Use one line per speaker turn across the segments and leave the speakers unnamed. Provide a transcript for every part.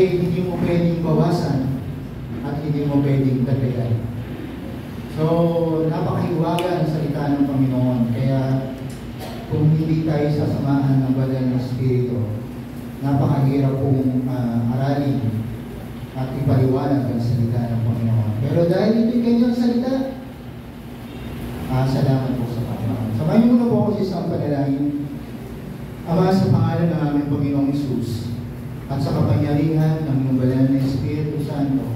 Hindi mo pwedeng bawasan at hindi mo pwedeng dagdagan. So, napakahiwaga ang salita ng Panginoon. Kaya, kung hindi tayo sasamahan ng banal na Espiritu, napakahirap pong aralin at ipaliwanag ang salita ng Panginoon. Pero dahil ito'y kanyang salita, salamat po sa Panginoon. Samahin niyo muna po ako sa isang panalangin. Ama, sa pangalan ng aming Panginoong Hesus at sa kapangyarihan ng iyong banal na Espiritu Santo,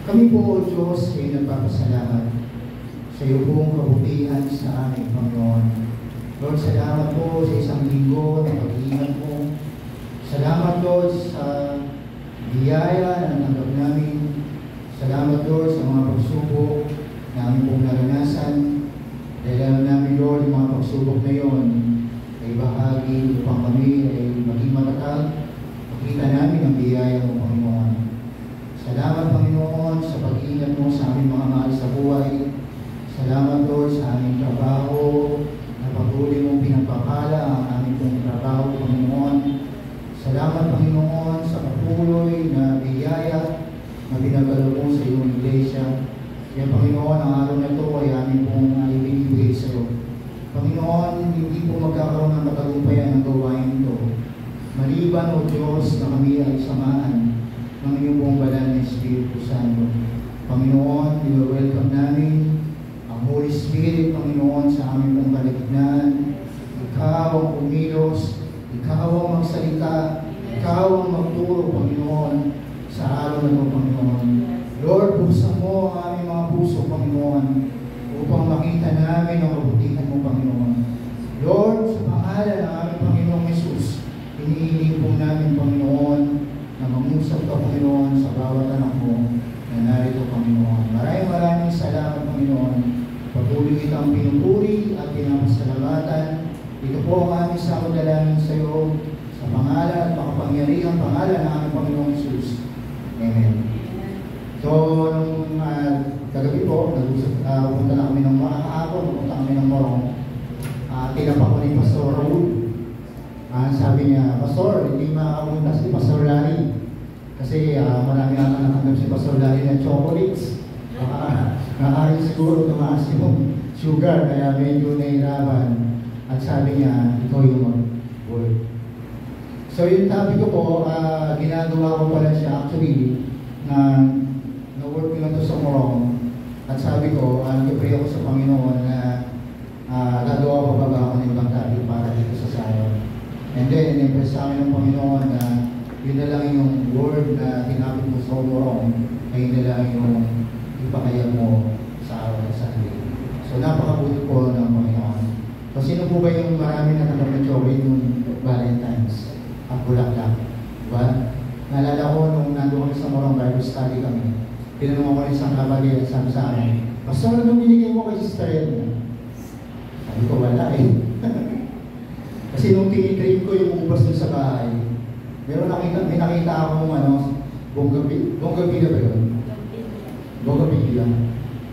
kami po, O Diyos, ay nagpapasalamat sa iyo pong kabutihan sa aming Panginoon. Lord, salamat po sa isang linggo na pag-iingat mo. Salamat, Lord, sa biyaya na natanggap namin. Salamat, Lord, sa mga pagsubok na aming pong naranasan. Dahil alam namin, Lord, yung mga pagsubok na yon ay bahagi upang kami ay maging matatag. Makita namin ang biyaya mo, Panginoon. Salamat, Panginoon, sa pag-iingat mo sa aming mga mahal sa buhay. Salamat, Lord, sa aming trabaho, na patuloy mong pinagpapala ang aming pong trabaho, Panginoon. Salamat, Panginoon, sa patuloy na biyaya na pinagalo mo sa iyong iglesia. Kaya, Panginoon, ang araw na ito ay aming pong ibinibigay sa iyo. Panginoon, hindi po magkakaroon ng matagumpayan ang gawain ito. Maliban, O Diyos, na kami ay samahan ng iyong pong banal na Espiritu Santo. Panginoon, i-welcome namin ang Holy Spirit, Panginoon, sa aming pong kaligtasan. Ikaw ang kumilos, ikaw ang magsalita, ikaw ang magturo, Panginoon, sa araw na ito, Panginoon. Lord, buksan mo ang aming mga puso, Panginoon, upang makita namin ang kabutihan mo, Panginoon. Lord, sa pangalan ng aming Panginoong Hesus, iniiling po namin, Panginoon, na mangusap ka, Panginoon, sa bawat anak mo na narito, Panginoon. Maraming salamat, Panginoon. Patuloy kitang pinupuri at pinapasalamatan. Ito po ang aming sakodalangin sa iyo, sa pangalan at makapangyarihang pangalan ng aming Panginoong Hesus. Amen. So, nung kagabi po, punta na kami ng mga kahapon, punta kami ng Morong. Tinapak ko ni Pastor Raul. Sabi niya, Pastor, hindi makakapunta si Pastor Larry. Kasi marami ata natanggap si Pastor Larry ng chocolates. Nakakain siguro tumaas yung sugar, kaya medyo nahirapan. At sabi niya, ikaw yung mag-work. So yung topic ko po, ginagawa ko pala siya actually, na-work ko na ito sa Morong. At sabi ko, nag-pray ako sa Panginoon na gagawa ko ba ako ng ibang topic para dito sa Zion. And then, in-impress sa amin ng Panginoon na yun na lang yung word na tinapit mo sa Morong, ay yun na lang yung ipakayag mo sa araw ng Sunday. So, napakabuti po ng Panginoon. So, sino po ba yung marami na chocolate yung Valentine's at bulaklak? Diba? Naalala ko nung nandun kami sa Morong Bible Study kami, tinanong ako ng isang kabalir, sabi sa akin, Pastor, anong binigay mo kay Sister Edna? Sabi ko, wala eh. Kasi nung tinitrain ko yung ubas dun sa bahay, may nakita akong bonggabilya ba yun? Bonggabilya.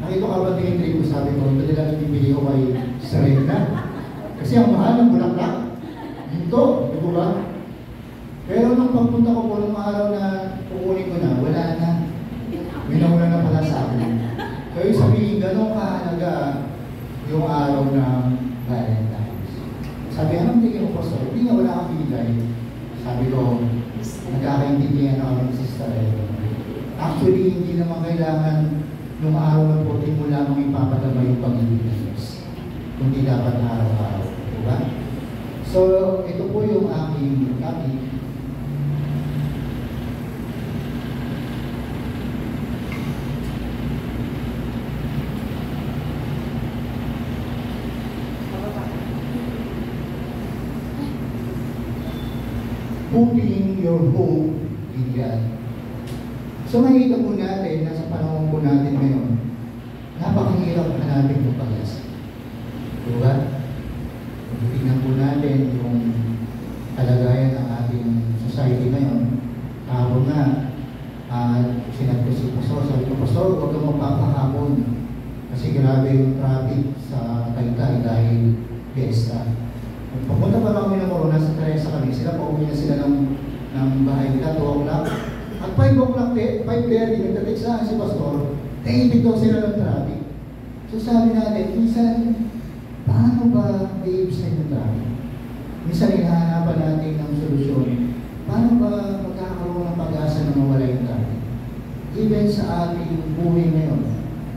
Nakita ko ba tinitrain ko, sabi ko, ito nila ibibili ko kay Sister Edna. Kasi ang mahal ng bulaklak. Ito, di ba ba? Pero nung pagpunta ko po, nung araw na kukunin ko na, wala na. May nauna na pala sa akin. So yung sabihin, gano'ng kahalaga yung araw ng Valentine's. Sabi, anong tingin mo po, sir? Hindi nga wala kang bigay. Sabi ko, nagkakaintindihan ako ng Sister Edna. Actually, hindi naman kailangan nung araw na po, hindi mo lamang ipapadama yung pag-ibig ng Diyos. Kundi dapat araw-araw. Diba? So, ito po yung aking topic. Putting your hope in God. So makikita po natin, nasa panahon po natin ngayon, napakahirap hanapin ng pag-asa. Diba? Kung tingnan po natin yung kalagayan ng ating society ngayon, kahapon nga, sinabi ko si Pastor, sabi ko, Pastor, huwag kang magpapahapon. Kasi grabe yung traffic sa Taytay dahil fiesta. Papunta pa lang kami ng Morona, sa Teresa kami, sila pauwi na sila ng bahay nila, 2 o'clock. 5 o'clock, 5:30, nagtatext sa akin si Pastor, naipit daw sila ng traffic. So sabi natin, minsan, paano ba i-ibsan yung traffic? Minsan hinahanapan natin ng solusyon. Paano ba magkakaroon ng pag-asa na mawala yung traffic? Even sa ating buhay ngayon,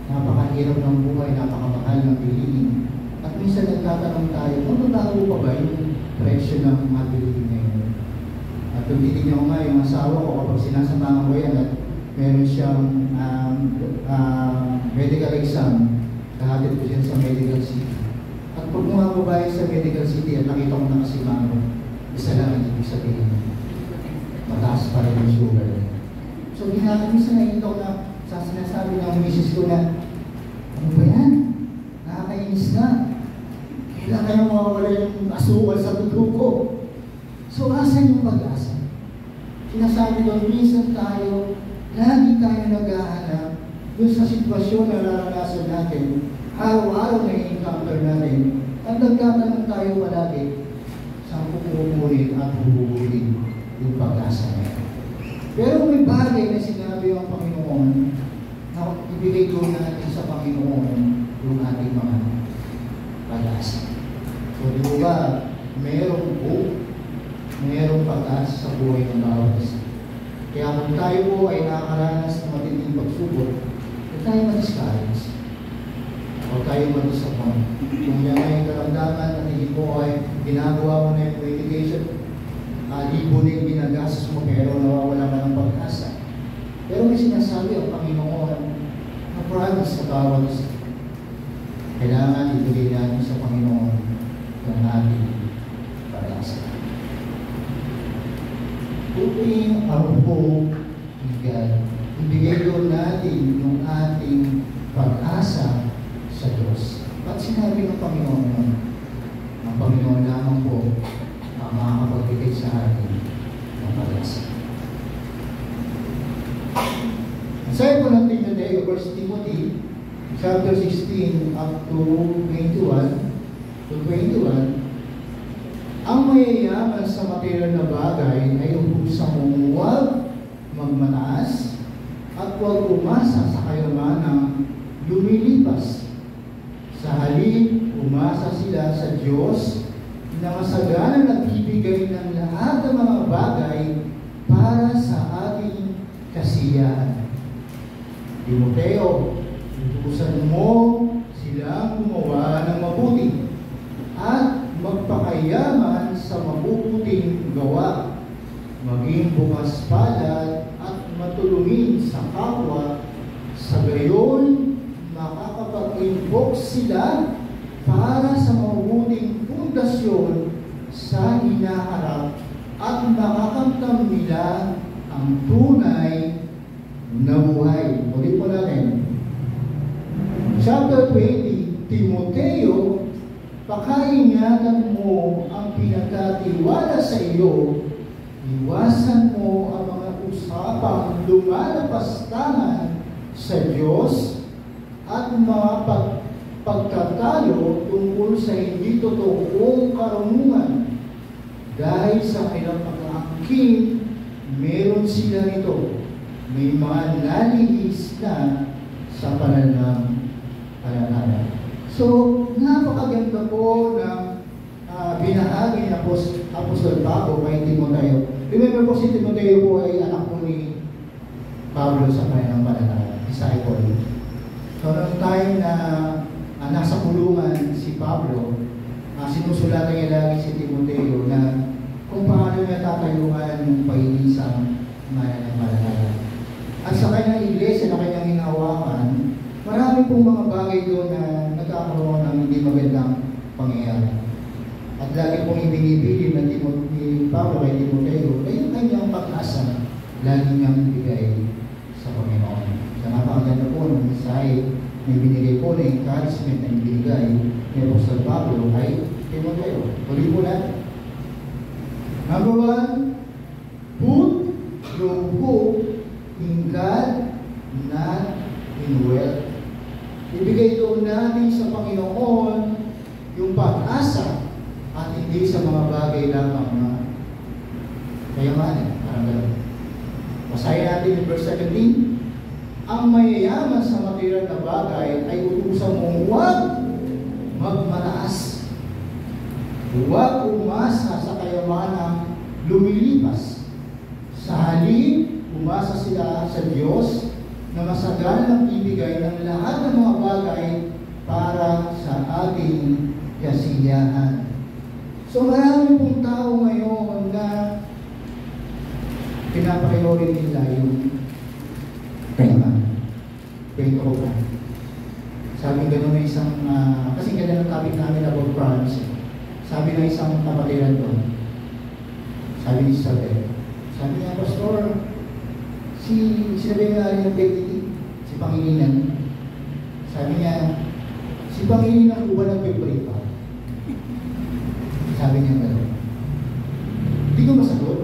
napakahirap ng buhay, napakamahal ng bilihin. At minsan nagtatanong tayo, magbabago pa ba yung presyo ng mga bilihin ngayon? At kung titignan ko nga yung asawa ko, kapag sinasamahan ko yan at meron siyang medical exam, kahatid ko siya sa medical city. At pag bumababae sa medical city at nakita ko na kasi mamo, isa lang ang ibig sabihin. Mataas pa rin yung sugar. So minsan nakikita ko na sa sinasabi ng misis ko na, ano ba yan? Nakakainis na. Kailan kayo mawawala yung asukal sa dugo ko? So asan yung pag-asa? Sinasabi doon, minsan tayo, lagi tayo nag-ahanap dun sa sitwasyon na naranasan natin, araw-araw na i-encounter natin, at nagtatanong tayo palagi, saan pupumunin at huhuhurin yung pag-asa natin. Pero may bagay na sinabi ang Panginoon na ibigay ko natin sa Panginoon yung ating mga pag-asa. So di ba, merong hope, merong pag-asa sa buhay ng bawat isa. Kaya kung tayo po ay nakakaranas ng matinding pagsubok, huwag tayo ma-discourage. Huwag tayo ma-disappoint. Kung yan ay karamdaman at hindi po ay ginagawa mo na yung medication, libo na yung ginagastos mo pero nawawala ka ng pag-asa. Pero may sinasabi ang Panginoon na promise sa bawat isa. Kailangan ibigay natin sa Panginoon yung ating pag-asa. Putting ang hope in God. Ibigay doon natin yung ating pag-asa sa Diyos. At sinabi ng Panginoon nun, ang Panginoon lamang po ang makakapagbigay sa atin ng pag-asa. Sa po ng Timothy, 1 Timothy, chapter 16 up to 21, ang mayayaman sa material na bagay ay ubusang mong huwag magmataas at huwag umasa sa kayamanang lumilipas. Sa halip, umasa sila sa Diyos na masaganang nagbibigay ng lahat ng mga bagay para sa ating kasiyahan. Timoteo, utusan mo silang gumawa ng mabuti at magpakayaman sa mabubuting gawa, maging bukas palad at matulungin sa kapwa, sa gayon makakapag-invoke sila para sa mabubuting pundasyon sa hinaharap at makakamtam nila ang tunay na buhay. Ulit po natin. Chapter 20, Timoteo, pakaingatan mo ang pinagkatiwala sa iyo, iwasan mo ang mga usapang lumalapastangan sa Diyos at mga pagkatalo tungkol sa hindi totoong karunungan. Dahil sa kanilang pag-aangkin, meron sila nito. May mga nalihis na sa pananampalataya. So, napakaganda po ng binahagi ng Apostol Pablo kay Timoteo. Remember po, si Timoteo po ay anak po ni Pablo sa pananampalataya, disciple. So, noong time na nasa kulungan si Pablo, sinusulatan niya lagi si Timoteo na kung paano niya tatayuan yung painisang mananampalataya. At sa kanyang iglesia na kanyang hinahawakan, marami pong mga bagay doon na nagkakaroon ng hindi magandang pangyayari. At lagi pong ibinibigay na ni Pablo kay Timoteo ay yung kanyang pag-asa lagi niyang ibigay sa Panginoon. Sa napakaganda po ng mensahe na ibinigay po na encouragement na ibinigay ni Apostol Pablo ay Timoteo. Uli po natin. Number 1, put your hope in God, not in wealth. Ibigay doon natin sa Panginoon yung pag-asa at hindi sa mga bagay lamang na kayamanin. Parang gano'n. Basahin natin yung verse 17. Ang mayayaman sa material na bagay ay utusan mong huwag magmataas. Huwag umasa sa kayamanang lumilipas. Sa halip, umasa sila sa Diyos na masaganang ibigay ng lahat ng mga bagay para sa ating kasiyahan. So marami pong tao ngayon na pinapakilorin nila yung pera. Kwento ko pa. Sabi gano'n na isang, kasi gano'n ang topic namin about France. Sabi ng isang kapatiran doon, sabi ni Isabel, sabi niya, Pastor, sinabi nga rin ng deputy, si Pangilinan. Sabi niya, si Pangilinan po ba nag-pray pa? Sabi niya gano'n. Hindi ko masagot.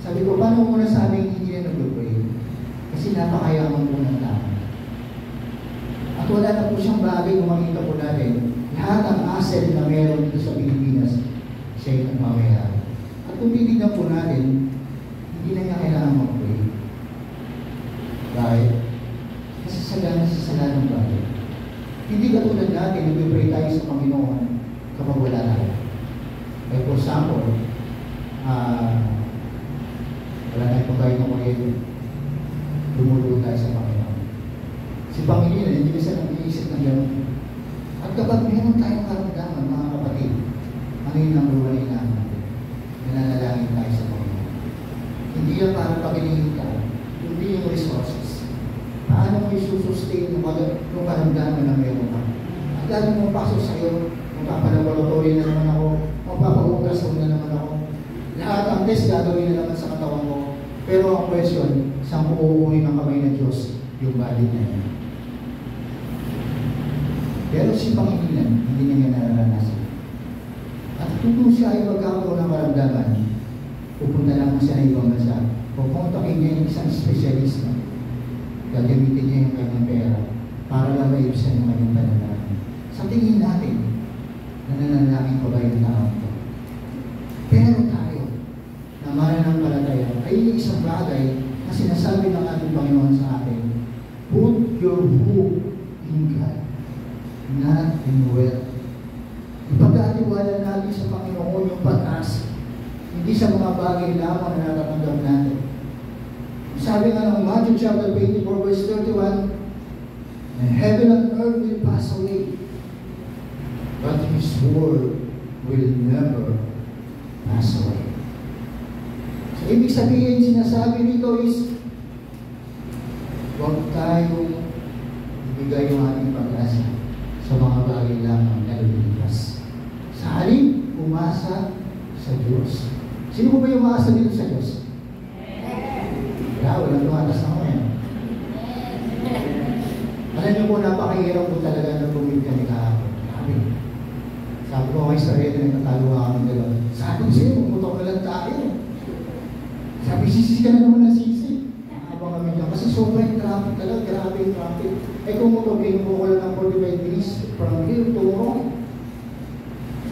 Sabi ko, paano mo nasabing hindi na nag-pray? Kasi napakayaman po ng tao. At wala na po siyang bagay kung makita po natin. Lahat ng asset na meron dito sa Pilipinas, siya yung nagmamayari. At kung titignan po natin, hindi na niya kailangan mag-pray. Right? Kasi sa ng bagay. Hindi katulad natin, nag-pray tayo sa Panginoon kapag wala tayo. Like for example, wala tayong pagkain ng kuryente. Lumulunod tayo sa Panginoon. Si Panginoon, hindi na siya nag-iisip ng gano'n. At kapag meron tayong karamdaman, mga kapatid, ano yung number one na natin? Nananalangin tayo sa Panginoon. Hindi lang para pagilihin ka, hindi yung resources. Paano mo isusustain yung karamdaman na meron ka? At lalo mo pasok sa'yo, magpapalaboratory na naman ako, magpapaugasong na naman ako. Lahat ang test gagawin na naman sa katawan ko. Pero ang question, saan ko uuwi ng kamay ng Diyos yung body na yan? Pero si Panginoon, hindi niya nararanasan. At kung siya ay magkakaroon ng karamdaman, pupunta lang siya ng ibang bansa. Pupuntakin niya yung isang specialist na gagamitin niya yung kanyang pera para lang maibsan yung kanyang pananalaman. Sa tingin natin, nananalangin ko ba yung tao ito? Pero tayo, na mananampalataya, ay isang bagay na sinasabi ng ating Panginoon sa atin, put your hope in God, not in wealth. Ipagkatiwala natin sa Panginoon yung pag-asa, hindi sa mga bagay lamang na natatanggap natin. Sabi nga ng Matthew chapter 24 verse 31, and heaven and earth will pass away, but His word will never pass away. So, ibig sabihin, sinasabi nito is, huwag tayong ibigay yung ating pag-asa sa mga bagay lamang na lumilipas. Sa halip, umasa sa Diyos. Sino po ba yung umaasa dito sa Diyos? Walang tumatas na ngayon. Alam niyo po, napakahirap po talaga na bumili kami kahapon. Sabi ko kay sarili na nagtataluha kami dalawa. Sabi ko sa'yo, pumunta na lang tayo. Sabi, sisi ka na naman na sisi. Habang kami dyan. Kasi sobrang traffic talaga, grabe yung traffic. Eh kung motorbino ko lang ng 45 minutes from here to Rome.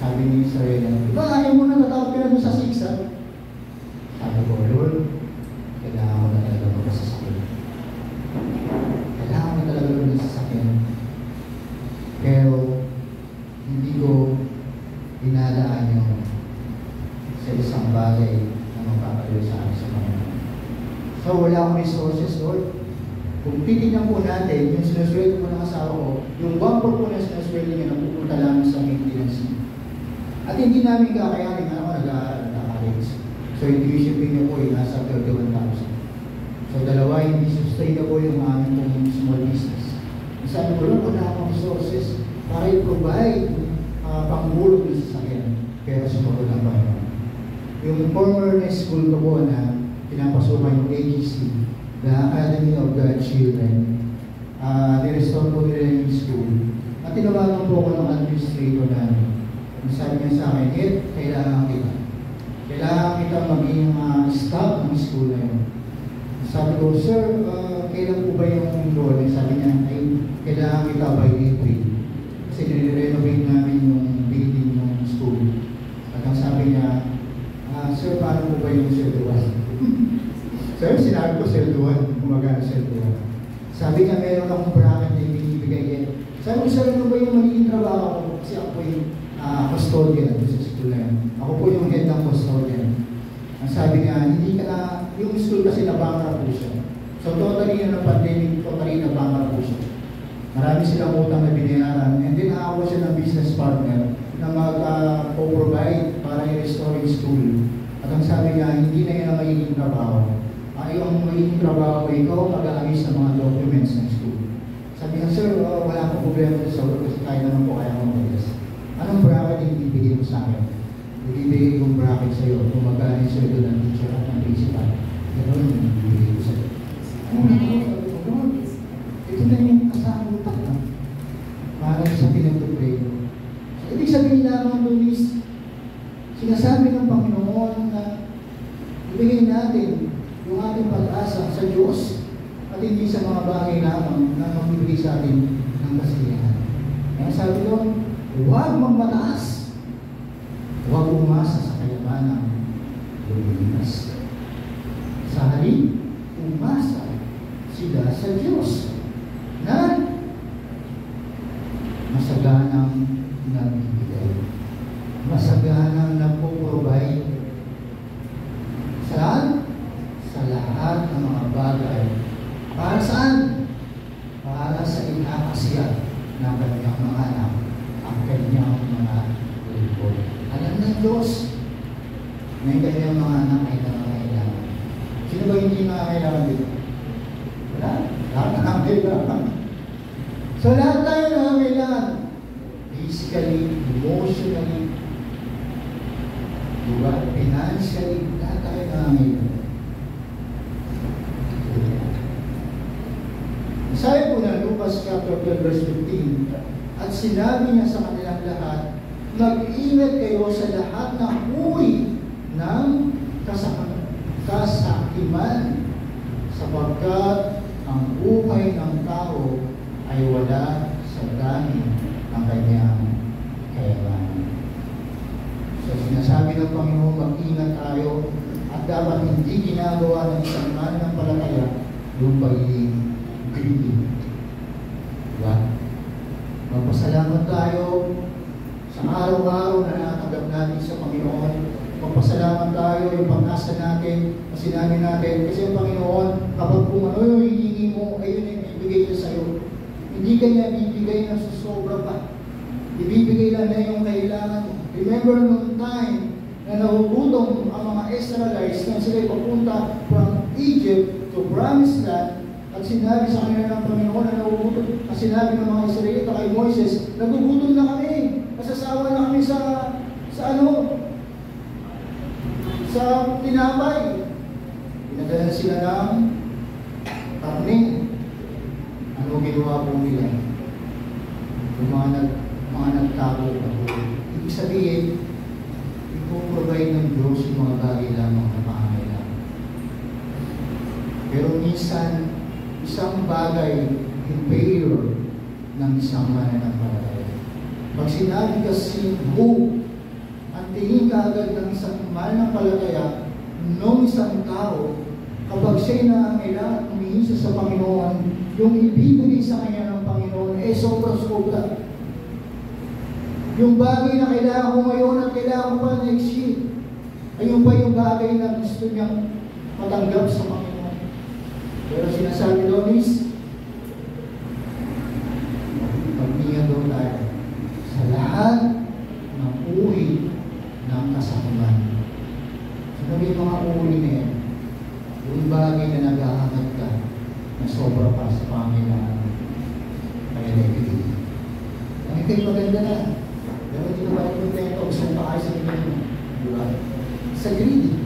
Sabi ni sarili, diba ayaw mo na natawag ka na doon sa 6, ha? Sabi ko, Lord, kailangan mo na talaga magkasasakyan. Kailangan mo talaga magkasasakyan. Pero, hindi ko dinadaan yung sa isang bagay na magpapalayo sa akin sa Panginoon. So, wala akong resources, Lord. Kung titignan po natin, yung sinasweldo ko ng asawa ko, yung 1/4 po na sinasweldo niya na pupunta lang sa maintenance niya. At hindi namin kakayanin na ako nag-aaral na college. So, yung tuition fee niya po ay nasa 31,000. So, dalawa, hindi sustainable yung aming pong small business. Sabi ko lang, wala akong resources para i-provide pangbulog ng sasakyan. Pero sumunod lang pa yun. Yung former school ko po na pinapasukan yung AGC, the Academy of the Children, nirestore ko nila yung school. At tinawagan po ako ng administrator namin. Sabi niya sa akin, kailangan kita. Kailangan kita maging staff ng school na yun. Sabi ko, sir, kailan po ba yung loan? Sabi niya, ay, kailangan kita by April. Kasi nire-renovate namin yung building ng school. At ang sabi niya, sir, paano po ba yung service? So, sinabi ko, selduhan. Gumagana selduhan. Sabi niya, meron akong bracket na ibinibigay eh. Sabi ko, sir, ano ba yung magiging trabaho ko? Kasi ako yung custodian sa school na yun. Ako po yung head ng custodian. Ang sabi niya, hindi ka na, yung school kasi nabangara po siya. So, totally na ng pandemic, totally nabangara po siya. Marami silang utang na binayaran. And then, nakakuha siya ng business partner na mag-provide para i-restore yung school. At ang sabi niya, hindi na yan ang magiging trabaho. Yung magiging trabaho ko, ikaw mag-aayos ng mga documents ng school. Sabi niya, sir, wala akong problema sa school kasi kaya naman po kaya akong mag-aayos. Anong bracket yung ibibigay mo sa akin? Ibibigay kong bracket sa'yo kung magkano yung sweldo ng teacher at ng principal. Gano'n yung ibibigay ko sa'yo. Ano na ako? Ito na yung kasagutan na. Parang sa pinag-pray ko. Ibig sabihin lamang Luis, sinasabi ng Panginoon na ibigay natin yung ating pag-asa sa Diyos at hindi sa mga bagay lamang na magbibigay sa atin ng kasiyahan. Kaya sabi doon, huwag magmataas, huwag umasa sa kayamanang luminas. Sa halip, umasa sila sa Diyos na masaganang nagbibigay, masaganang nagpo-provide. Saan? Sa lahat ng mga bagay. Para saan? Para sa ikakasya ng kanyang mga anak, ang kanyang mga lingkod. Alam ng Diyos na yung kanyang mga anak ay nangangailangan. Sino ba hindi nangangailangan dito? Wala? Lahat nangangailangan. So lahat tayo nangangailangan. Physically, emotionally, diba? Financially, lahat tayo nangangailangan. Sabi po na Lucas chapter 12 verse 15, at sinabi niya sa kanilang lahat, mag-ingat kayo sa lahat ng uri ng kasakiman, sapagkat ang buhay ng tao ay wala sa dami ng kanyang kayamanan. So sinasabi ng Panginoon, mag-ingat tayo at dapat hindi ginagawa ng isang mananampalataya yung pagiging greedy. Diba? Magpasalamat tayo sa araw-araw na nakatanggap natin sa Panginoon. Magpasalamat tayo yung pag-asa natin, sinabi natin, kasi yung Panginoon, kapag kung ano yung hihingi mo, ayun yung ibigay niya sa'yo. Hindi ka niya bibigay na susobra pa. Ibibigay lang na yung kailangan mo. Remember noong time na nahugutom ang mga Israelites na sila papunta from Egypt to Promised Land, at sinabi sa kanila ng Panginoon na nagugutom. At sinabi ng mga Israelita kay Moises, nagugutom na kami. Masasawa na kami sa tinapay. Pinadala sila ng karne. Ano ginawa po nila? Yung mga nagtago na po. Ibig sabihin, ipoprovide ng Diyos yung mga bagay lamang na pangangailangan. Pero minsan, isang bagay in favor ng isang mananampalataya. Pag sinabi kasi go, ang tingin ka agad ng isang mananampalataya ng isang tao, kapag siya'y nangangailangan humingi sa Panginoon, yung ibibigay sa kanya ng Panginoon sobra-sobra. Yung bagay na kailangan ko ngayon at kailangan ko pa next year, ayun pa yung bagay na gusto niyang matanggap sa Panginoon. Pero sinasabi doon is, pag-ingat doon tayo sa lahat ng uri ng kasakuman. So, yung mga uri na yan, yung bagay na nag-ahangat ka na sobra pa sa pangailangan, kaya naibigay. Ang ikay maganda na, pero hindi naman yung kontento, gusto mong paayos sa inyo. Diba? Sa greedy.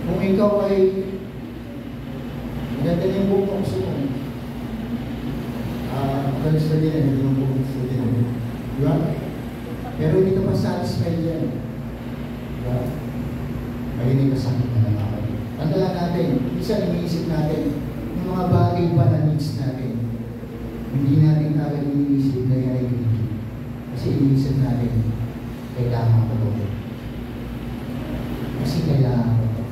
Kung ikaw ay maganda na yung buong mo gusto mo, magalis na din na yung buong gusto din. Diba? Pero hindi ka pa satisfied yan. Diba? Kaya hindi ka sakit na nakakali. Tandaan natin, isa iniisip natin, yung mga bagay pa na needs natin. Hindi natin agad iniisip na yan ay greedy. Kasi iniisip natin, kailangan ko doon. Kasi kailangan ko.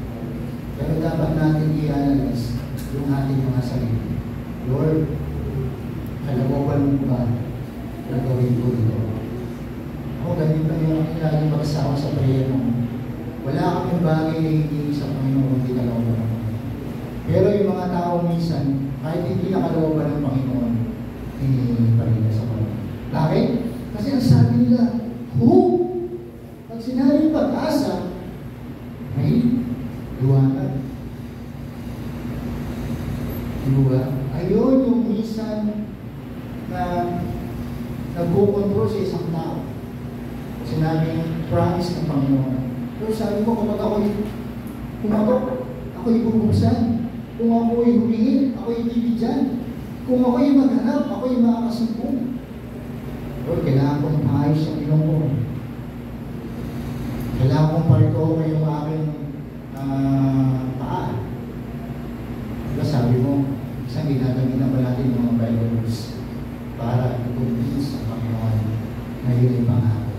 Pero dapat natin i-analyze yung ating mga sarili. Lord, kalawawan mo ba gagawin ko ito? Ako, ganyan pa yung laging magkasama sa prayer mo. Wala kaming bagay na hindi sa Panginoon, hindi kalawaban ako. Pero yung mga tao minsan, kahit hindi nakalawaban ng Panginoon, hindi pa rin sa Panginoon. Bakit? Kasi ang sabi nila, hope. Pag sinabing pag-asa, may liwanag. Diba? Ayun yung minsan na nagkukontrol sa isang tao. Sinabing promise ng Panginoon. Pero sabi ko, kapag ako'y pumatok, ako'y bubuksan. Kung ako'y humingi, ako'y bibigyan. Kung ako'y maghanap, ako'y makakasumpong. Pero kailangan kong maayos ang Panginoon. Kailangan kong parito ko yung aking paa. Diba sabi mo, isang ginagamitan ba natin yung mga Bibles para i-convince ang Panginoon na yun yung pangako.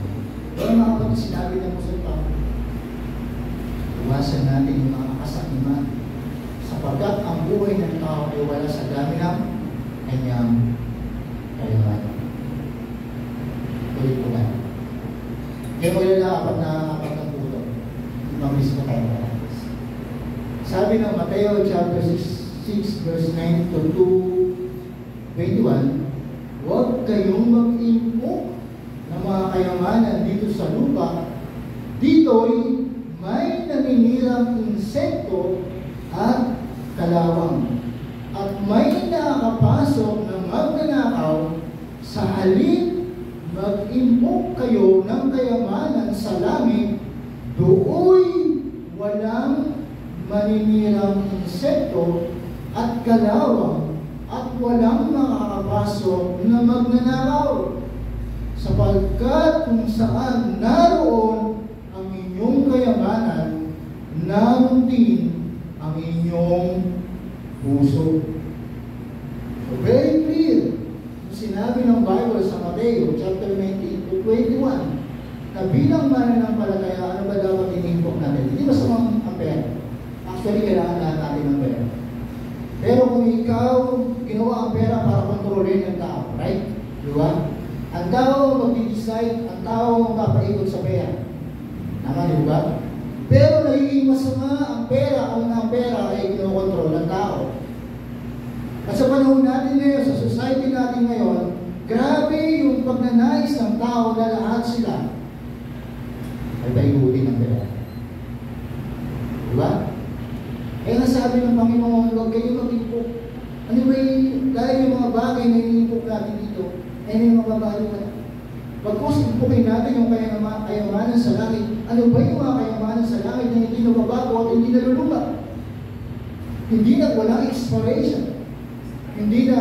Pero mga kapatid, sinabi ng Apostol Pablo, iwasan natin yung mga kasakiman sapagkat ang buhay ng tao ay wala sa dami ng kanyang kayamanan. Tuloy po na. Kaya wala na apat ng puto. Mamiss na tayo na. Sabi ng Mateo chapter 6 verse 9 to 21, huwag kayong mag-impok ng mga kayamanan dito sa lupa. Dito'y may naninirang insekto at kalawang. At may nakakapasok ng magnanakaw. Sa halip mag-impok kayo ng kayamanan sa langit, dooy walang maninirang insekto at kalawang at walang makakapasok na magnanakaw. Sapagkat kung saan naroon ang inyong kayamanan, naroon din ang inyong puso. So very clear. Sinabi ng Bible sa Mateo chapter 19 to 21 na bilang mananampalataya, ano ba dapat inimpok natin? Hindi ba sa mga pera? Actually, kailangan lahat natin ng pera. Pero kung ikaw ginawa ang pera para kontrolin ng tao, right? Di ba? Ang tao mag-decide, ang tao mapapaikot sa pera. Tama, di ba? Pero nagiging masama ang pera kung ang pera ay kinokontrol ng tao. At sa panahon natin ngayon, sa society natin ngayon, grabe yung pagnanais ng tao na lahat sila ay paikutin ng pera. Diba? Kaya nasabi ng Panginoon, huwag kayo mag-impok. Ano ba dahil yung mga bagay na inimpok natin dito, ay may mababalo ka. Pagkos impokin natin yung kayamanan sa langit, ano ba yung mga kayamanan sa langit na hindi nababago at hindi naluluma? Hindi na walang expiration. Hindi na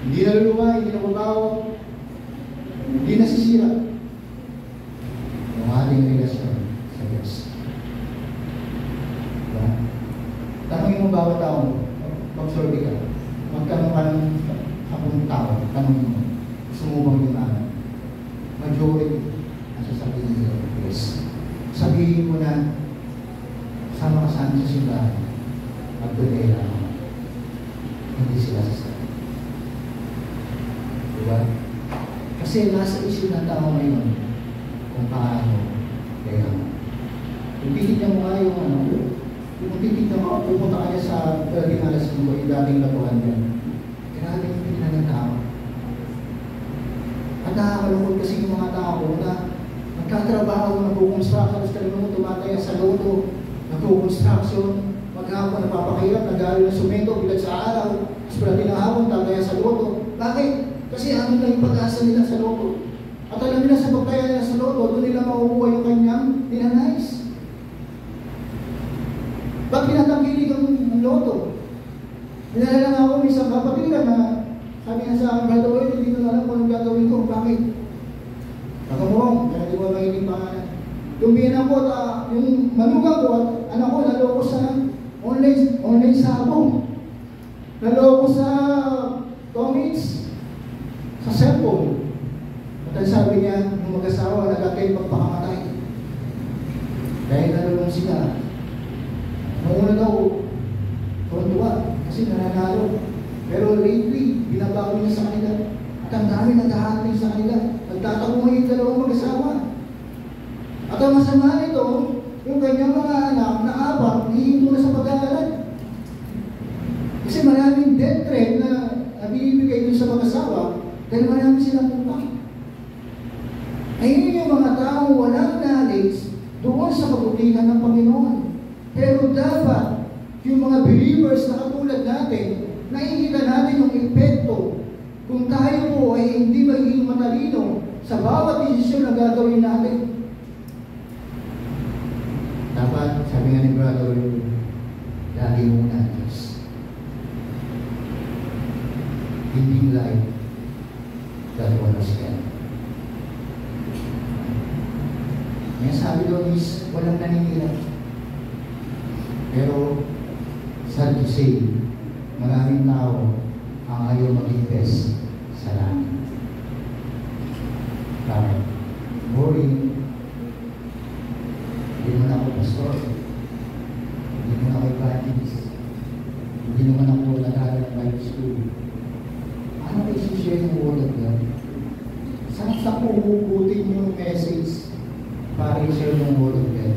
hindi naluluma, hindi nababago, hindi nasisira yung ating relasyon sa Diyos. Diba? Tanongin mo bawat tao, mag-survey ka, magtanong ka ng 10 tao, tanongin mo, gusto mo bang limanan? Majority, nasasabihin nila, yes. Sabihin mo na, sama ka sa simbahan, magdulay lang. Hindi sila sasabi. Diba? Kasi nasa isip ng tao ngayon kung paano kaya kung titignan mo nga yung kung titignan mo, pupunta kanya sa Dinalas mo, yung dating latuhan yan. Grabe yung tingnan ng tao. At nakakalungkot kasi yung mga tao na nagkatrabaho, nagkukonstruction, tapos talagang tumataya sa loto, nagkukonstruction, maghapon, napapakirap, nag-aaral ng sumento, bilang sa araw, tapos pala tinahapon, tataya sa loto. Bakit? Kasi ano na yung pag-asa nila sa loto. At alam nila sa pagtaya nila sa loto, doon nila makukuha yung kanyang dinanais. Ba't pinatangkilig ang loto? Dinala lang ako, may isang kapatiran na sabi nga sa akin, brother, hindi ko na alam kung anong gagawin ko. Bakit? Nakamurong, kaya di ko magiging pangalan. Yung binan ko, yung manugang ko at anak ko, naloko sa online sabong. Naloko sa comments, sa cellphone. At ang sabi niya, yung mag-asawa, nag-atay pagpakamatay. Dahil nalulong sila. Noong una daw, tuwa kasi nananalo. Pero lately, binabago niya sa kanila. At ang dami naghahating sa kanila. Nagtatago ngayon dalawang mag-asawa. At ang masama nito, yung kanyang mga anak na apat, hihinto na sa pag-aaral. Kasi maraming death threat na binibigay dun sa mag-asawa dahil marami silang utang. Ayun yung mga tao walang knowledge doon sa kabutihan ng Panginoon. Pero dapat yung mga believers na katulad natin, nakikita natin yung epekto kung tayo po ay hindi magiging matalino sa bawat desisyon na gagawin natin. Dapat, sabi nga ni Brother, lagi muna Diyos. Living life that was can. Yung sabi doon is, walang naninira. Pero, sad to say, maraming tao ang ayaw mag-invest sa langit. Bakit? Boring. Hindi mo na ako pastor. Hindi mo na ako evangelist. Hindi naman ako nag-aaral ng Bible school. Ano kayo share ng word of God? Saan sa puhugutin yung message para i-share ng word of God?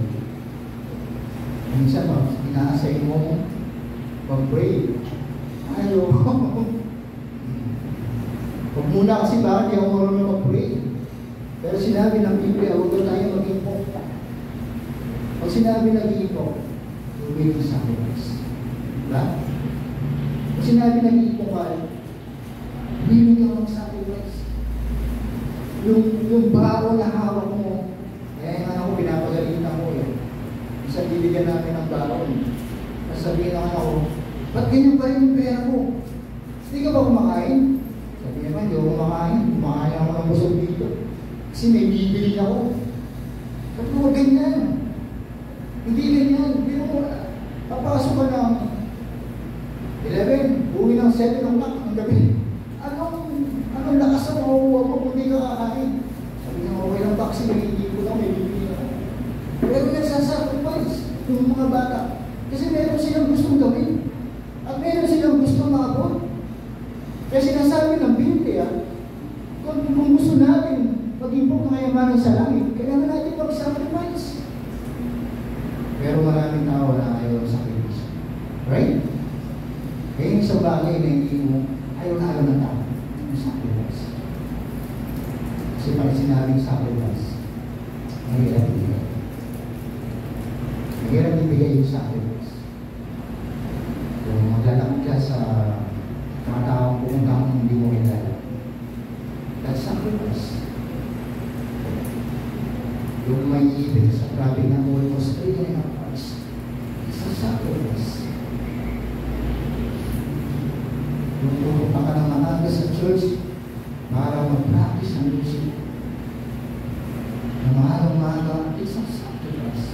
Minsan, ina-assign mo pag-pray. Ayaw. Huwag muna kasi bakit di ako marunong mag-pray. Pero sinabi ng Biblia, huwag na tayo mag-impok. Pag sinabi nag-iipok, huwag yung sacrifice. Diba? Pag sinabi nag-iipok ka, huwag yung sacrifice. Yung bao na hawak mo, ako pinapagalitan ko eh. Isa bibigyan namin ng baon. Sabihin ng ako, ba't ganyan ba yung pera ko? Hindi ka ba kumakain? Sabi naman, hindi ako kumakain. Kumakain ako ng busog dito. Kasi may bibili ako. Sabi ko, ganyan. Hindi ganyan. Pero papasok ka ng 11, uwi ng 7 o'clock ng gabi. Anong lakas ang makuha mo kung hindi ka kakain? Sabi niya, okay lang ba kasi hindi ko lang, may bibili ako. Pero nagsasacrifice yung mga bata. Kasi meron silang gustong gawin. At meron silang gustong maabot. Kaya sinasabi ng Biblia, kung gusto natin mag-impok ng kayamanan sa langit, kailangan natin mag-sacrifice. Pero maraming tao na ayaw ng sacrifice. Right? Kaya yung isang bagay na hindi mo, ayaw na alam ng tao. Yung sacrifice. Kasi pag sinabing sacrifice, mahirap ibigay. Mahirap ibigay yung sacrifice. Kung maglalakad ka sa mga taong pumunta kung hindi mo kilala, that's sacrifice. Yung may ibig sa traffic ng almost 3.5 hours, it's a sacrifice. Yung pumunta ka ng maaga sa church para mag-practice ng music, na maaga, it's a sacrifice.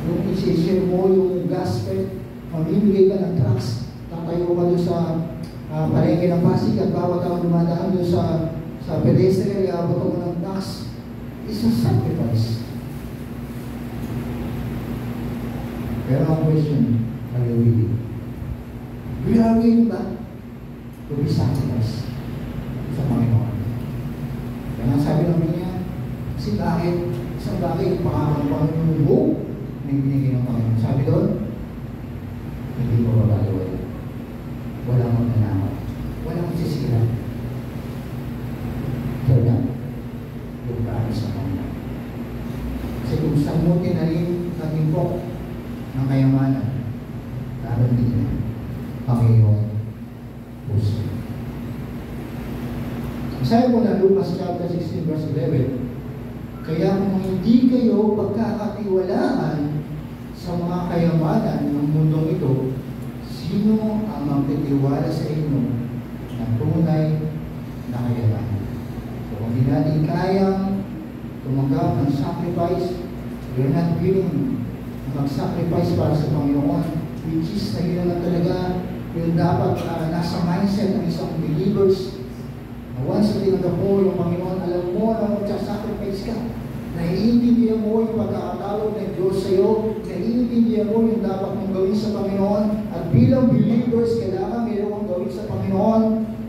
Yung isi-share mo yung gospel, mamimigay ka ng tracts, tatayo ka doon sa palengke ng Pasig at bawat tao dumadaan doon sa pedestrian, iabot mo ng tracts. It's a sacrifice. Pero ang question, are you willing? We are willing ba to be sacrificed sa Panginoon? Kaya nga sabi ng niya, kasi bakit? Isang bagay, Panginoon mo, may binigay ng Panginoon. Sabi doon, hindi mo babaliwala. Walang magnanakaw. Walang magsisira. Kaya yung promise sa Panginoon. Kasi kung saan mo tinalim ang impok ng kayamanan, darating na ang iyong puso. Sabi mo na Lucas chapter 16 verse 11, kaya kung hindi kayo pagkakatiwalaan sa mga kayamanan ng mundong ito, sino ang magtitiwala sa inyo na tunay na kayamanan? So kung hindi natin kayang tumanggap ng sacrifice, we're not willing mag-sacrifice para sa Panginoon, which is na yun na talaga yung dapat nasa mindset ng isang believers na Once na tinanggap mo yung Panginoon, alam mo na magsasacrifice ka. Naiintindihan mo yung pagkakatawag ng Diyos sa iyo. Naiintindihan mo yung dapat mong gawin sa Panginoon. At bilang believers, kailangan meron kang gawin sa Panginoon.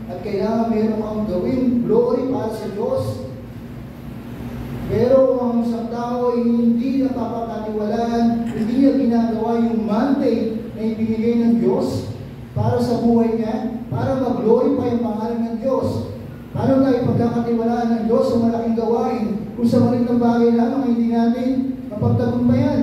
At kailangan meron kang gawin glory para sa Diyos. Pero ang isang tao ay hindi napapakatiwalaan, hindi niya ginagawa yung mandate na ibinigay ng Diyos para sa buhay niya, para mag-glorify ang pangalan ng Diyos. Paano tayo pagkakatiwalaan ng Diyos sa malaking gawain kung sa maliit na bagay lamang hindi natin mapagtagumpayan?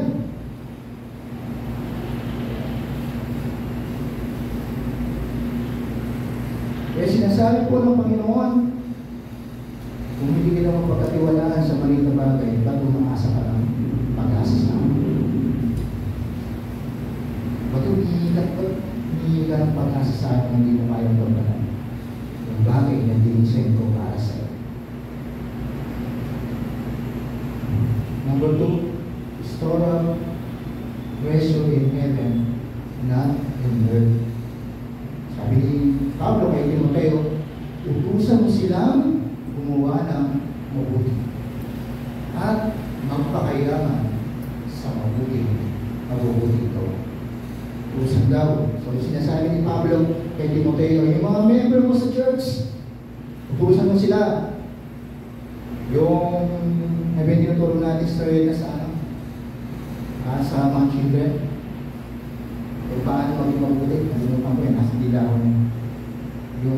Kaya sinasabi po ng Panginoon, kung hindi ka naman pagkatiwalaan sa maliit na bagay, ba't umasa ka lang pag-asa sa akin? Ba't umiigat ka ng pag-asa sa akin hindi mo kayang pagkalan? Yung bagay na dinisign ko para sa iyo. Number 2, store up treasure in heaven, not in earth. Sabi ni Pablo kay Timoteo, utusan mo silang gumawa ng mabuti at magpakayaman sa mabuting gawa. Utusan daw. So sinasabi ni Pablo kay Timoteo, yung mga member mo sa church, utusan mo sila. Yung tinuturo natin story na sa mga children, kung paano maging mabuti, nalimutan ko yan, nasa dila ako yung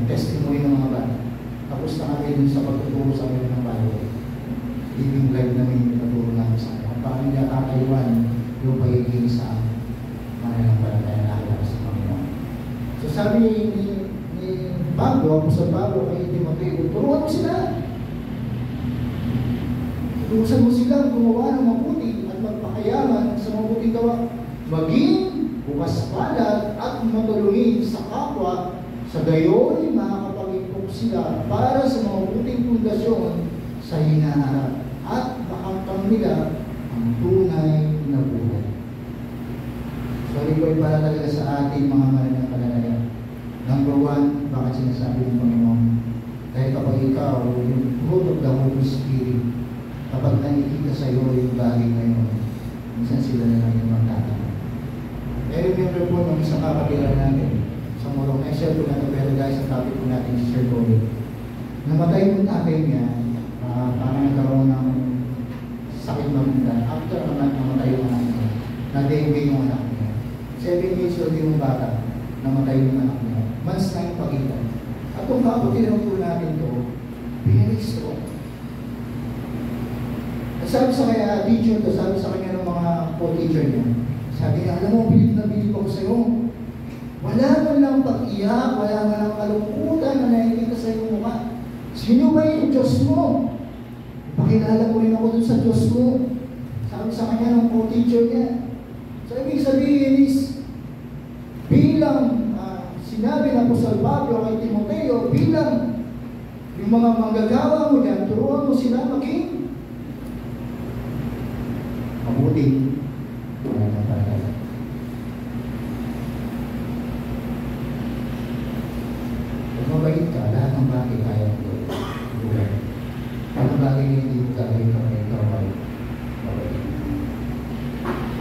testimony ng mga bata. Tapos na kami dun sa pagtuturo sa amin ng Bible. Living life na may pinaturo namin sa akin. Paano niya kakayuan yung pagiging sa mananampalataya na nakilala sa Panginoon. So sabi ni Pablo, Apostol Pablo kay Timoteo, turuan mo sila. Turusan mo sila gumawa ng mabuti at magpakayaman sa mabuting gawa. Maging bukas palad at matulungin sa kapwa, sa gayon makakapag-impok sila para sa mabuting pundasyon sa hinaharap at makakam nila ang tunay na buhay. So, ito ay para talaga sa ating mga mananampalataya. Number 1, bakit sinasabi ng Panginoon? Dahil kapag ikaw, yung fruit of the Holy Spirit, kapag nakikita sa iyo yung bagay na yun, minsan sila na lang yung magtatanong. Kaya remember po nung isang kapatiran natin, sa Morong, na-share po natin, pero guys, ang topic po natin si Sir Boy. Namatay yung tatay niya, parang nagkaroon ng sakit mamundan. After namatay yung anak niya, na-dengue yung anak niya. 7 years old yung bata, namatay yung anak niya. Months na yung pagitan. At kung kapatiran po natin to, very strong. Sabi sa kanya, teacher to, sabi sa kanya ng mga co-teacher niya, sabi niya, alam mo, bilib na bilib ako sa'yo. Wala man lang pag-iyak, wala man lang kalungkutan na nakikita sa iyong mukha. Sino ba yung Diyos mo? Pakilala mo rin ako dun sa Diyos mo. Sabi sa kanya ng co-teacher niya. So, ibig sabihin is, bilang sinabi ng Apostol Pablo kay Timoteo, bilang yung mga manggagawa mo dyan, turuan mo sila maging mabuting mananampalataya. Kung mabait ka, lahat ng bagay kaya mo gawin. Ang bagay na hindi mo gagawin ka may kaway.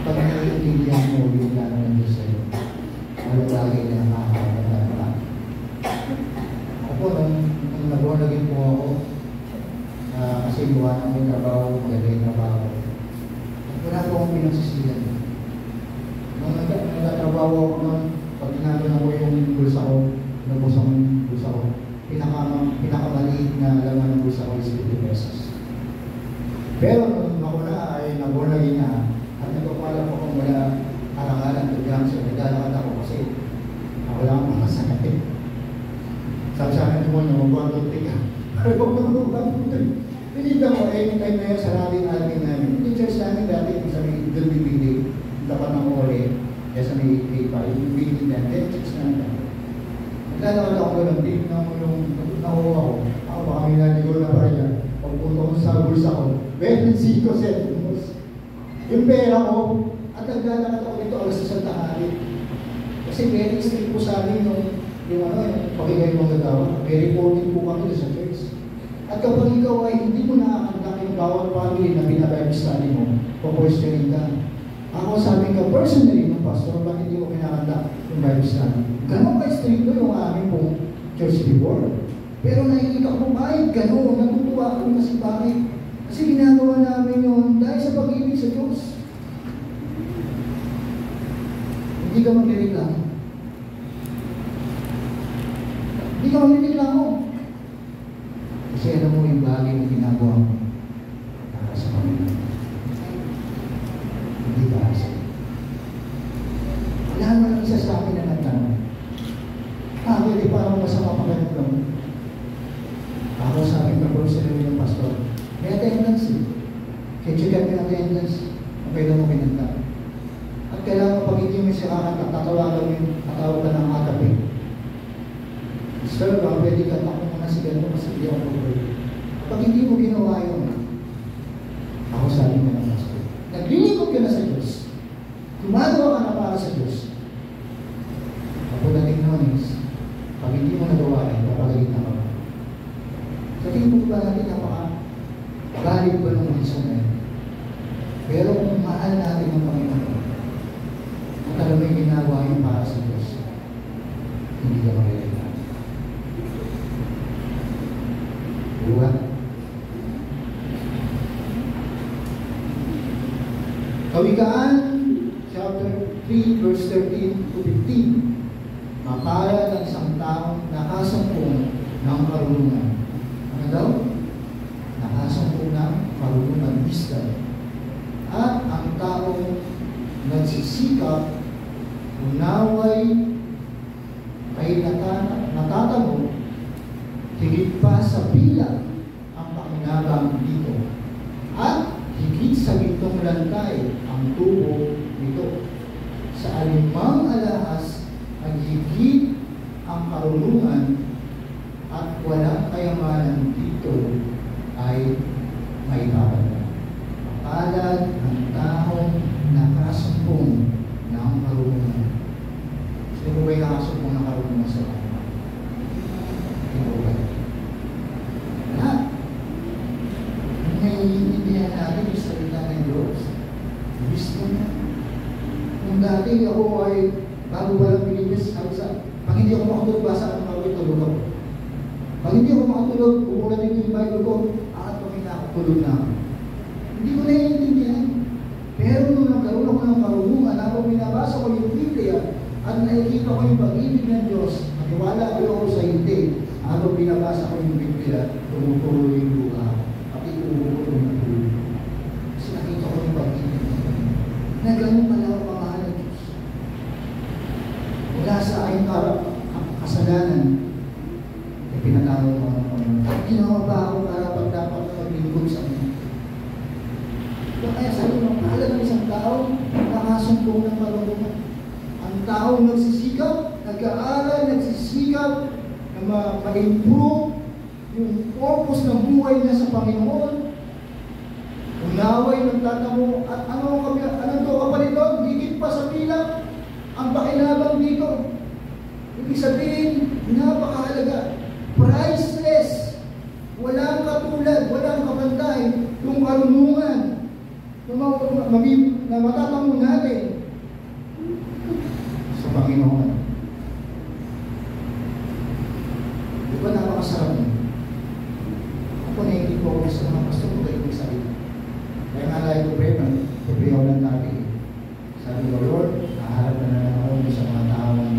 Pag naiintindihan mo yung plano ng Diyos sa'yo, ang bagay na nakakapagdala. Ako po, nung nag-ornagin po ako, kasi iwanan ko yung trabaho, maganda yung trabaho. Wala po akong pinagsisilan. Nung nagtatrabaho ako nun, pag tinatun ako yung bulsa ko, nabos ako yung bulsa ko, pinakamaliit na laman ng bulsa ko is 50 pesos. Pero nung ako na ay nag-ornagin na, at nagpapala ko kung wala arangalan to jam, so naglalakad ako kasi wala akong masakit. Sabi sa akin mo, mag-1-2-3 ka. Pero mag-1-2-3. Pinigyan ko, anytime na yun sa rating admin namin. Yung church namin dati, kung sa may building building, dapat ng ore, kaya sa may pa, yung building na, then church namin dati. Naglalakad ako doon, deep na yung nakuha ko. Ako baka may naniguro na pa rin yan. Pagpunta ko sa bulsa ko, 25 centimos. Yung pera ko, at naglalakad ako dito alas sa tanghali. Kasi very strict po sa amin yung pakinggan mong gagawa, may reporting po kami sa church. At kapag ikaw ay hindi mo nakakanta yung bawat family na binabible study mo, po-questioning ka. Ako sabi ko, personally, ng pastor, bakit hindi ko kinakanta yung Bible study? Ganon ka stricto yung aming pong church before. Pero nakikita ko, ay, ganon, natutuwa ako kasi bakit? Kasi ginagawa namin yun dahil sa pag-ibig sa Diyos. Hindi ka magreklamo. Hindi ka magreklamo. Kasi alam mo yung bagay na ginagawa mo para sa Panginoon. Hindi para sa iyo. Wala naman isa sa akin na nagtanong. Bakit parang masama pa kayo lang? Ako sa akin na personally ng pastor, may attendance eh. Kaya check yung attendance. Okay lang mo pinagta. At kailangan pag hindi mo siya kakanta, tatawagan mo yung katawag ka ng atapi. Sir, pwede ka ako muna si ganito kasi hindi ako pwede. Kapag hindi mo ginawa yun, ako sabi mo ng pastor, naglilingkod ka na sa Diyos, gumagawa ka na para sa Diyos. Kapag nun is, pag hindi mo nagawa yun, napagalit na ka. Sa tingin mo ba natin napaka-valid ba ng isa na yun? Pero kung mahal natin ang Panginoon, at alam mo yung ginagawa yun para sa Diyos, hindi ka magalit. Diba? Kawikaan, chapter 3, verse 13 to 15. Mapalad ang isang taong nakasampung ng karunungan. Ano daw? Nakasampung ng karunungan, wisdom. At ang taong nagsisikap, unaway, ay natatamo, higit pa sa bilang ang pakinabang dito. At higit sa gitong lantay ang tubo nito. Sa alimang alahas ang higit ang karunungan at walang kayamanan dito ay may babala. Mapalad ang taong nakasumpong ng karunungan. Sino ba'y nakasumpong ng karunungan sa mga? Naiintindihan natin yung salita ng Diyos. Gusto niya. Kung dati ako ay bago walang Pilipinas, sabi sa, pag hindi ako makatulog, basa ako tulog ako. Pag hindi ako makatulog, umulan din yung Bible ko, pag nakatulog na ako. Hindi ko naiintindihan. Pero nung nagkaroon ako ng karunungan, habang binabasa ko yung Biblia, at nakikita ko yung pag-ibig ng Diyos, maniwala ako sa hindi. Habang binabasa ko yung Biblia, tumutuloy yung luha. Pati tumutuloy yung tuloy. Kasi nakita ko yung pag-ibig na gano'n pala ako kamahal ng Diyos. Wala sa aking kasalanan, ay pinatawag ko ng Panginoon. Ginawa ba ako para dapat na maglingkod sa Kanya? Kaya sabi mo, mahalaga ng isang tao, nakasumpong ng marunungan. Ang tao nagsisikap, nag-aaral, nagsisikap, na ma-improve yung purpose ng buhay niya sa Panginoon. Unaway, nagtatamo, at ano to kapalit doon? Higit pa sa bilang ang pakinabang dito. Ibig sabihin, napakahalaga. Priceless. Walang katulad, walang kapantay. Yung karunungan na matatamo natin sa Panginoon. Di ba napakasarap niyo? Ako nainit ko ako sa mga pastor ko kayo may salita. Kaya nga lahat ko pray, nag-pray lang natin. Sabi ko, Lord, naharap na lang ako sa mga taong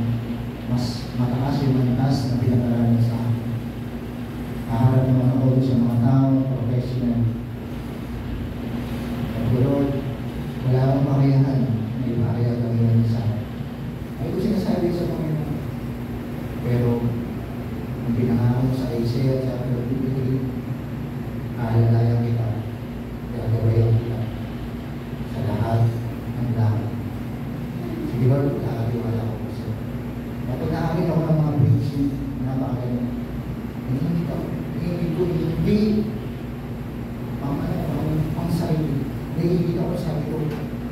mas mataas yung mantas na pinag-aralan sa akin. Naharap naman ako sa mga taong professional. Sabi ko, Lord, wala akong makayahan na ipakaya kami sa akin. Ay ko sinasabi sa Panginoon. Pero, ang pinangako sa Isaiah chapter 53, aalalayan kita, gagawayan kita sa lahat ng lahat. Sige Lord, nakakatiwala ko po siya. Kapag nakakita ko ng mga preaching, napakagaling. Hindi ko hindi pang sarili. Nahihigit ako, sabi ko,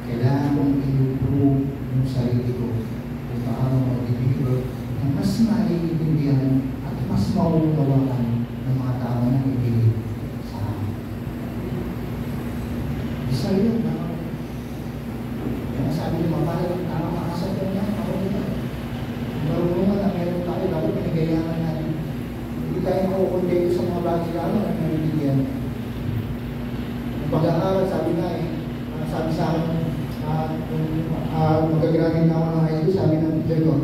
kailangan kong i-improve yung sarili ko kung paano mag-deliver na mas maiintindihan at mas mauunawaan ng mga tao na ipilit sa amin. Isa yun, kaya sabi niyo, mapalang tama makasapin niya, ako nila. Marunungan na meron tayo, dapat pinigayaman natin. Hindi tayo makukontento sa mga bagay lalo na naiintindihan. Ang pag-aaral, sabi nga sabi sa akin, magagamit na ako ng high school, sabi ng teacher ko,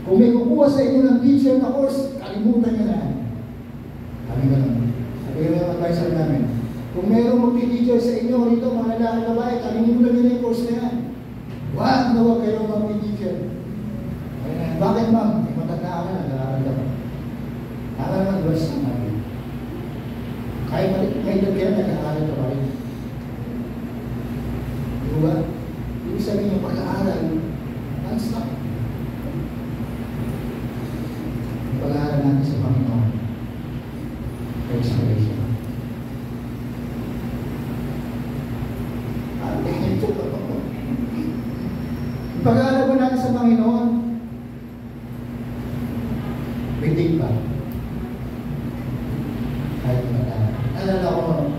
kung may kukuha sa inyo ng teacher na course, kalimutan niyo na yan. Sabi ko naman. Sabi ko yung advisor namin, kung mayroong magti-teacher sa inyo rito, mga lalaki babae, kalimutan niyo na yung course na yan. Huwag na huwag kayong magti-teacher. Bakit ma'am? May matanda ka na, nag-aaral ka pa. Tama naman, verse na namin. Kahit may dagyan, nag-aaral ka pa rin. Diba? Ibig sabihin yung pag-aaral, non-stop. Yung pag-aaral natin sa Panginoon, expiration. Yung pag-aaral mo natin sa Panginoon, bitig ba? Kahit matanda. Alala ko,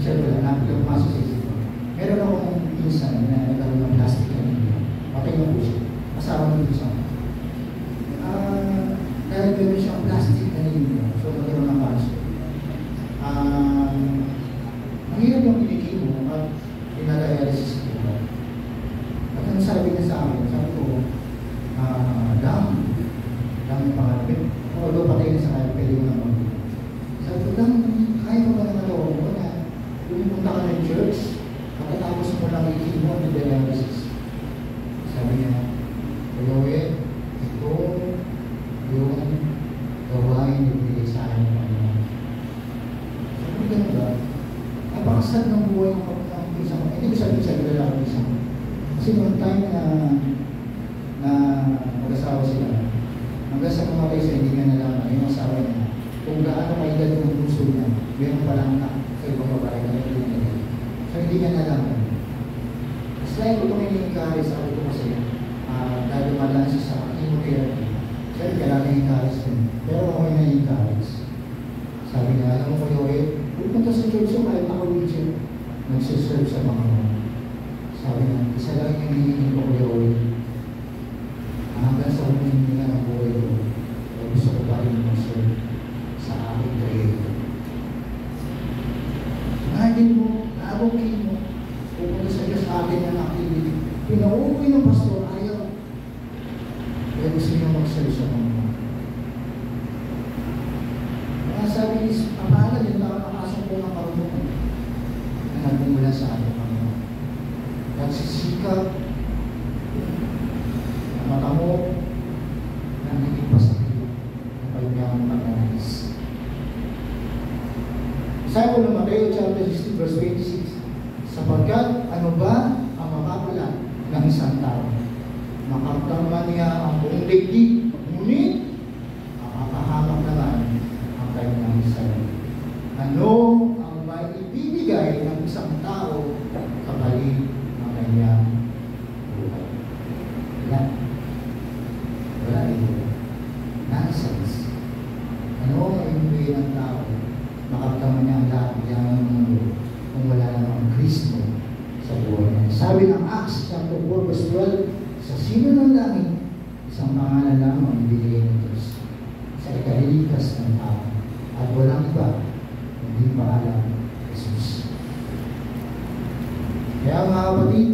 siyempre lang, napila pumasok sa isip ko. Meron akong insan na nagkaroon ng plastic kanina. Patay na po siya. Asawa ng insan. Dahil meron siyang plastic kanina. So, nagkaroon ng cancer. Ang hirap yung pinikimo at pinadialysis ko. At ang sabi niya sa akin, sabi ko, Dam yung pangalapit. Although patay na sa kaya, pwede mo naman. Sabi ko, Dam, kaya mo ba naman ako na pumunta ka ng church? Pagkatapos mo lang ikimo ang dialysis. Sabi niya, Kuya, ito yung gawain yung bilis sa akin ng Panginoon. Sabi ko, ganun ba? Napakasad ng buhay ng isang ko. Hindi ko sabihin sa kilala ko isang ko. Kasi noong time na mag-asawa sila, hanggang sa kumatay sa hindi nga nalaman, yung asawa niya, kung gaano kaedad ng puso niya, meron palang na sa ibang babae na hindi niya nalaman. So, hindi niya nalaman. Kasi dahil ko ini-encourage, sabi ko kasi, dahil dumadaan siya sa chemotherapy, sabi kailangan i-encourage din. Pero ako yung na-encourage. Sabi niya, alam mo ko yung pupunta sa church yung kahit naka-wheelchair, nagsiserve sa mga mga. Sabi niya, isa lang yung hinihingi ko yung hanggang sa humingi nga ng buhay ko, gusto ko pa rin mag-serve sa aking creator. Imagine mo, naabongin mo, pupunta sa Diyos atin ng activity. Pinauwi ng pastor, ayaw. Kaya gusto niya mag-serve sa mga. Kaya sabi ni Pamala, din na nakasang po ng karunungan na nagmumula sa ating Panginoon. Nagsisikap, mata mo na hindi pasakit na paligyan ng pag-anais. Sabi ko ng Mateo chapter 16 verse 26, sapagkat ano ba ang mapapala ng isang tao? Makamdaman niya ang buong daigdig, ngunit makapahamak naman ang kanyang sarili. Ano ang may ibibigay ng isang tao kapalit ng kanyang buhay? Wala ito. Nonsense. Ano ang ibigay ng tao? Makamdaman niya ang lahat ng mundo kung wala namang Kristo sa buhay niya. Sabi ng Acts chapter 4 verse 12, sa sino ng langit, isang pangalan lamang ang ibigay ng Diyos sa ikaliligtas ng tao at walang iba hindi pangalan Jesus. Kaya mga kapatid,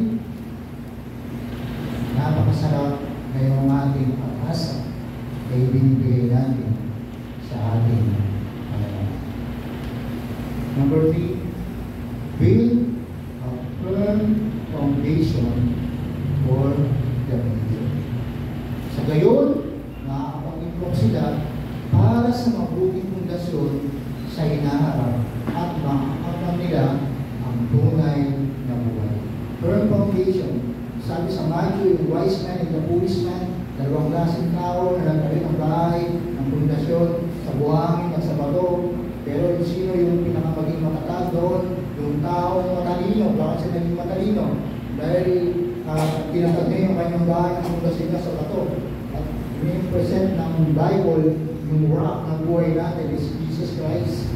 napakasarap na yung ating pag-asa ay binibigay natin sa ating Panginoon. Number 3, build a firm foundation for the future. Sa gayon, makakapag-improve sila para sa mabuting pundasyon sa hinaharap at makakapag nila ang tunay na buhay. Firm foundation. Sabi sa Matthew, yung wise man and the foolish man, dalawang klaseng tao na nagkaroon ng bahay, ng pundasyon, sa buhangin at sa bato. Pero yung sino yung pinakamaging matatag doon, yung taong matalino, bakit siya naging matalino? Dahil tinatag niya yung kanyang bahay ng pundasyon niya sa bato. At Yung present ng Bible, yung rock ng buhay natin is Jesus Christ.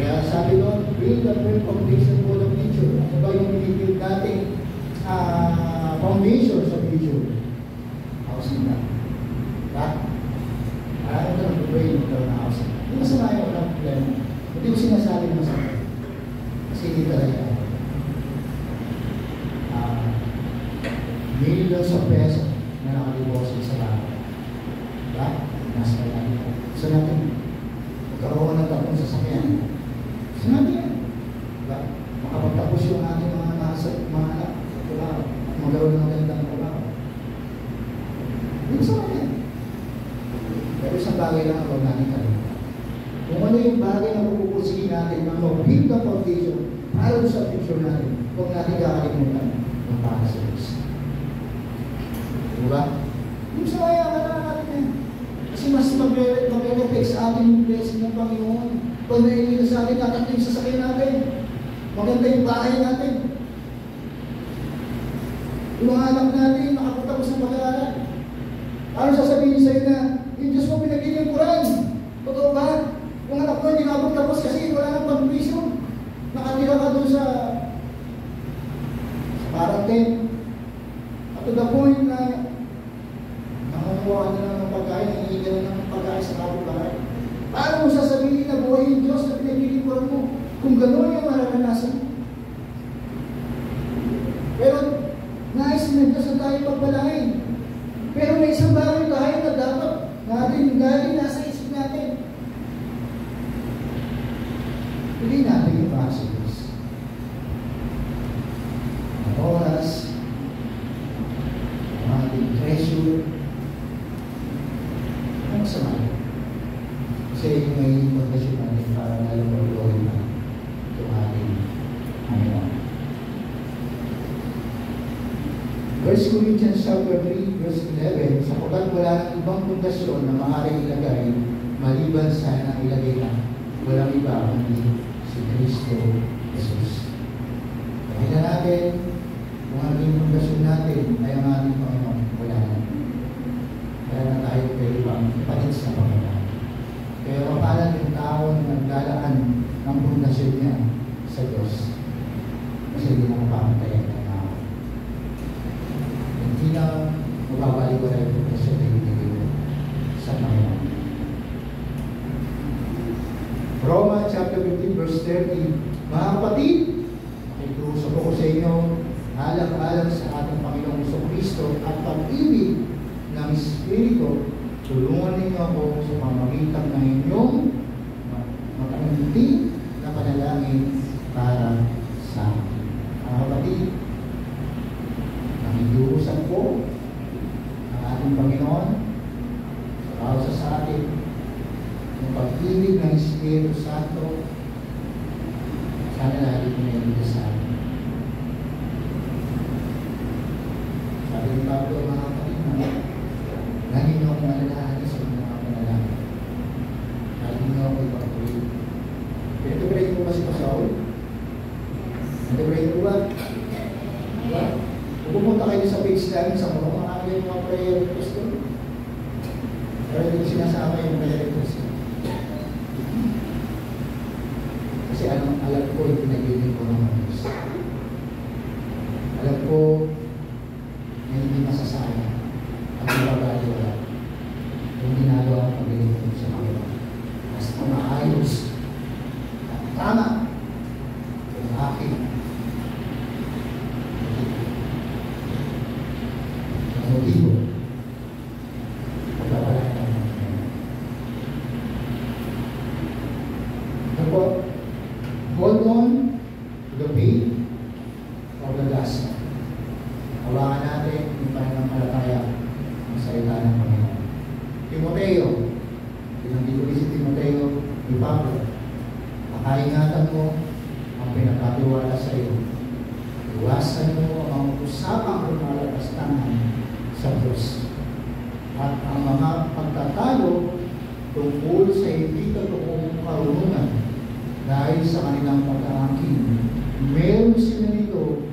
Kaya sabi doon, build the firm foundation for the future. Ano ba yung build natin foundation sa future? Housing na. Right? Ayaw na ng buhay yung ng housing. Hindi masama yung walang problema. Hindi ko sinasabi na masama. Kasi hindi talaga. Millions of peso na nakalibosin sa bahay. Diba? Nasa kaya ito. Gusto natin magkaroon ng tapong sasakyan. Gusto natin yan. Diba? Makapagtapos yung ating mga anak sa trabaho. Magkaroon ng gandang trabaho. Hindi gusto natin. Pero isang bagay lang ako natin kalimutan. Kung ano yung bagay na pupupusigin natin ng mag-build the foundation para sa future natin, huwag natin kakalimutan ng para sa Diyos. Diba? Yung sa kaya na natin yan. Kasi mas mag-reflect sa atin yung blessing ng Panginoon. Pag naiinila sa atin, tatakli yung sasakyan natin. Maganda yung bahay natin. Yung mga anak natin, nakapagtapos ng pag-aaral. Ano sasabihin sa'yo na, yung Diyos mo pinaglilingkuran. Totoo ba? Yung anak mo hindi nakapagtapos kasi wala nang pag-vision. Nakatira ka doon sa quarantine. At to the point na nangunguha na ng pagkain, nangihigan na ng pagkain sa kapag-bahay. Paano mo sasabihin na buhay yung Diyos na pinaglilingkuran mo? Kung gano'n yung mararanasan mo. Pero nais ng Diyos na tayo pagpalain. Pero may isang bagay tayo na dapat natin galing nasa isip natin. Hindi natin yung vaccines. Ang oras, ang ating treasure, ang masama. Kasi yung may pagkasyon natin para lalong mag-gawin na itong ating Panginoon. 1 Corinthians chapter 3, verse 11, sapagkat wala ng ibang pundasyon na maaaring ilagay maliban sa nang ilagay na walang iba kundi si Kristo Jesus. Kaya natin, kung ang ating pundasyon natin ay ang ating Panginoon, wala na. Kaya na tayo pwede pang ipalit sa Panginoon. Kaya mapalan yung tao na naglalaan ng pundasyon niya sa Diyos. Kasi hindi na mapapantayan ng tao. Hindi na mababaliwala yung pundasyon na hindi sa Panginoon. Roma chapter 15 verse 30. Mga kapatid, nakikruso ko sa inyo alang-alang sa ating Panginoong Kristo at pag-ibig ng Espiritu, tulungan ninyo ako sa pamamagitan ng inyong mataunti na panalangin para sa mga kapatid. Nakikiusap ko ang ating Panginoon sa atin yung pag-ibig ng Espiritu Santo, sana lagi pinahintay sa atin. Sabi ni Pablo, mga kapatid, lagi niyo akong alalahanin sa mga panalangin. Lagi niyo ako ipag-uwi. Pinag-pray ko ba si Pasaul? Pinag-pray ko ba? Diba? Kung pumunta kayo sa page namin sa mga mga prayer request ko, pero hindi sinasama yung prayer request ko. Kasi alam ko yung pinag-ibig ko ng Diyos. Alam ko na hindi masasayang at mababaliwala yung ginagawa ang pag-ibig ko sa Panginoon. Basta maayos at tama yung aking motibo. Pagpapalain ng Panginoon. Ito po, hold on to the faith of the gospel. Hawakan natin yung pananampalataya ng salita ng Panginoon. Timoteo, pinagdituloy si Timoteo ni Pablo, makaingatan mo ang pinagkatiwala sa iyo. Iwasan mo ang usapang lumalabastangan sa Diyos. At ang mga pagtatalo tungkol sa hindi totoong karunungan dahil sa kanilang pag-aangkin, meron sila nito,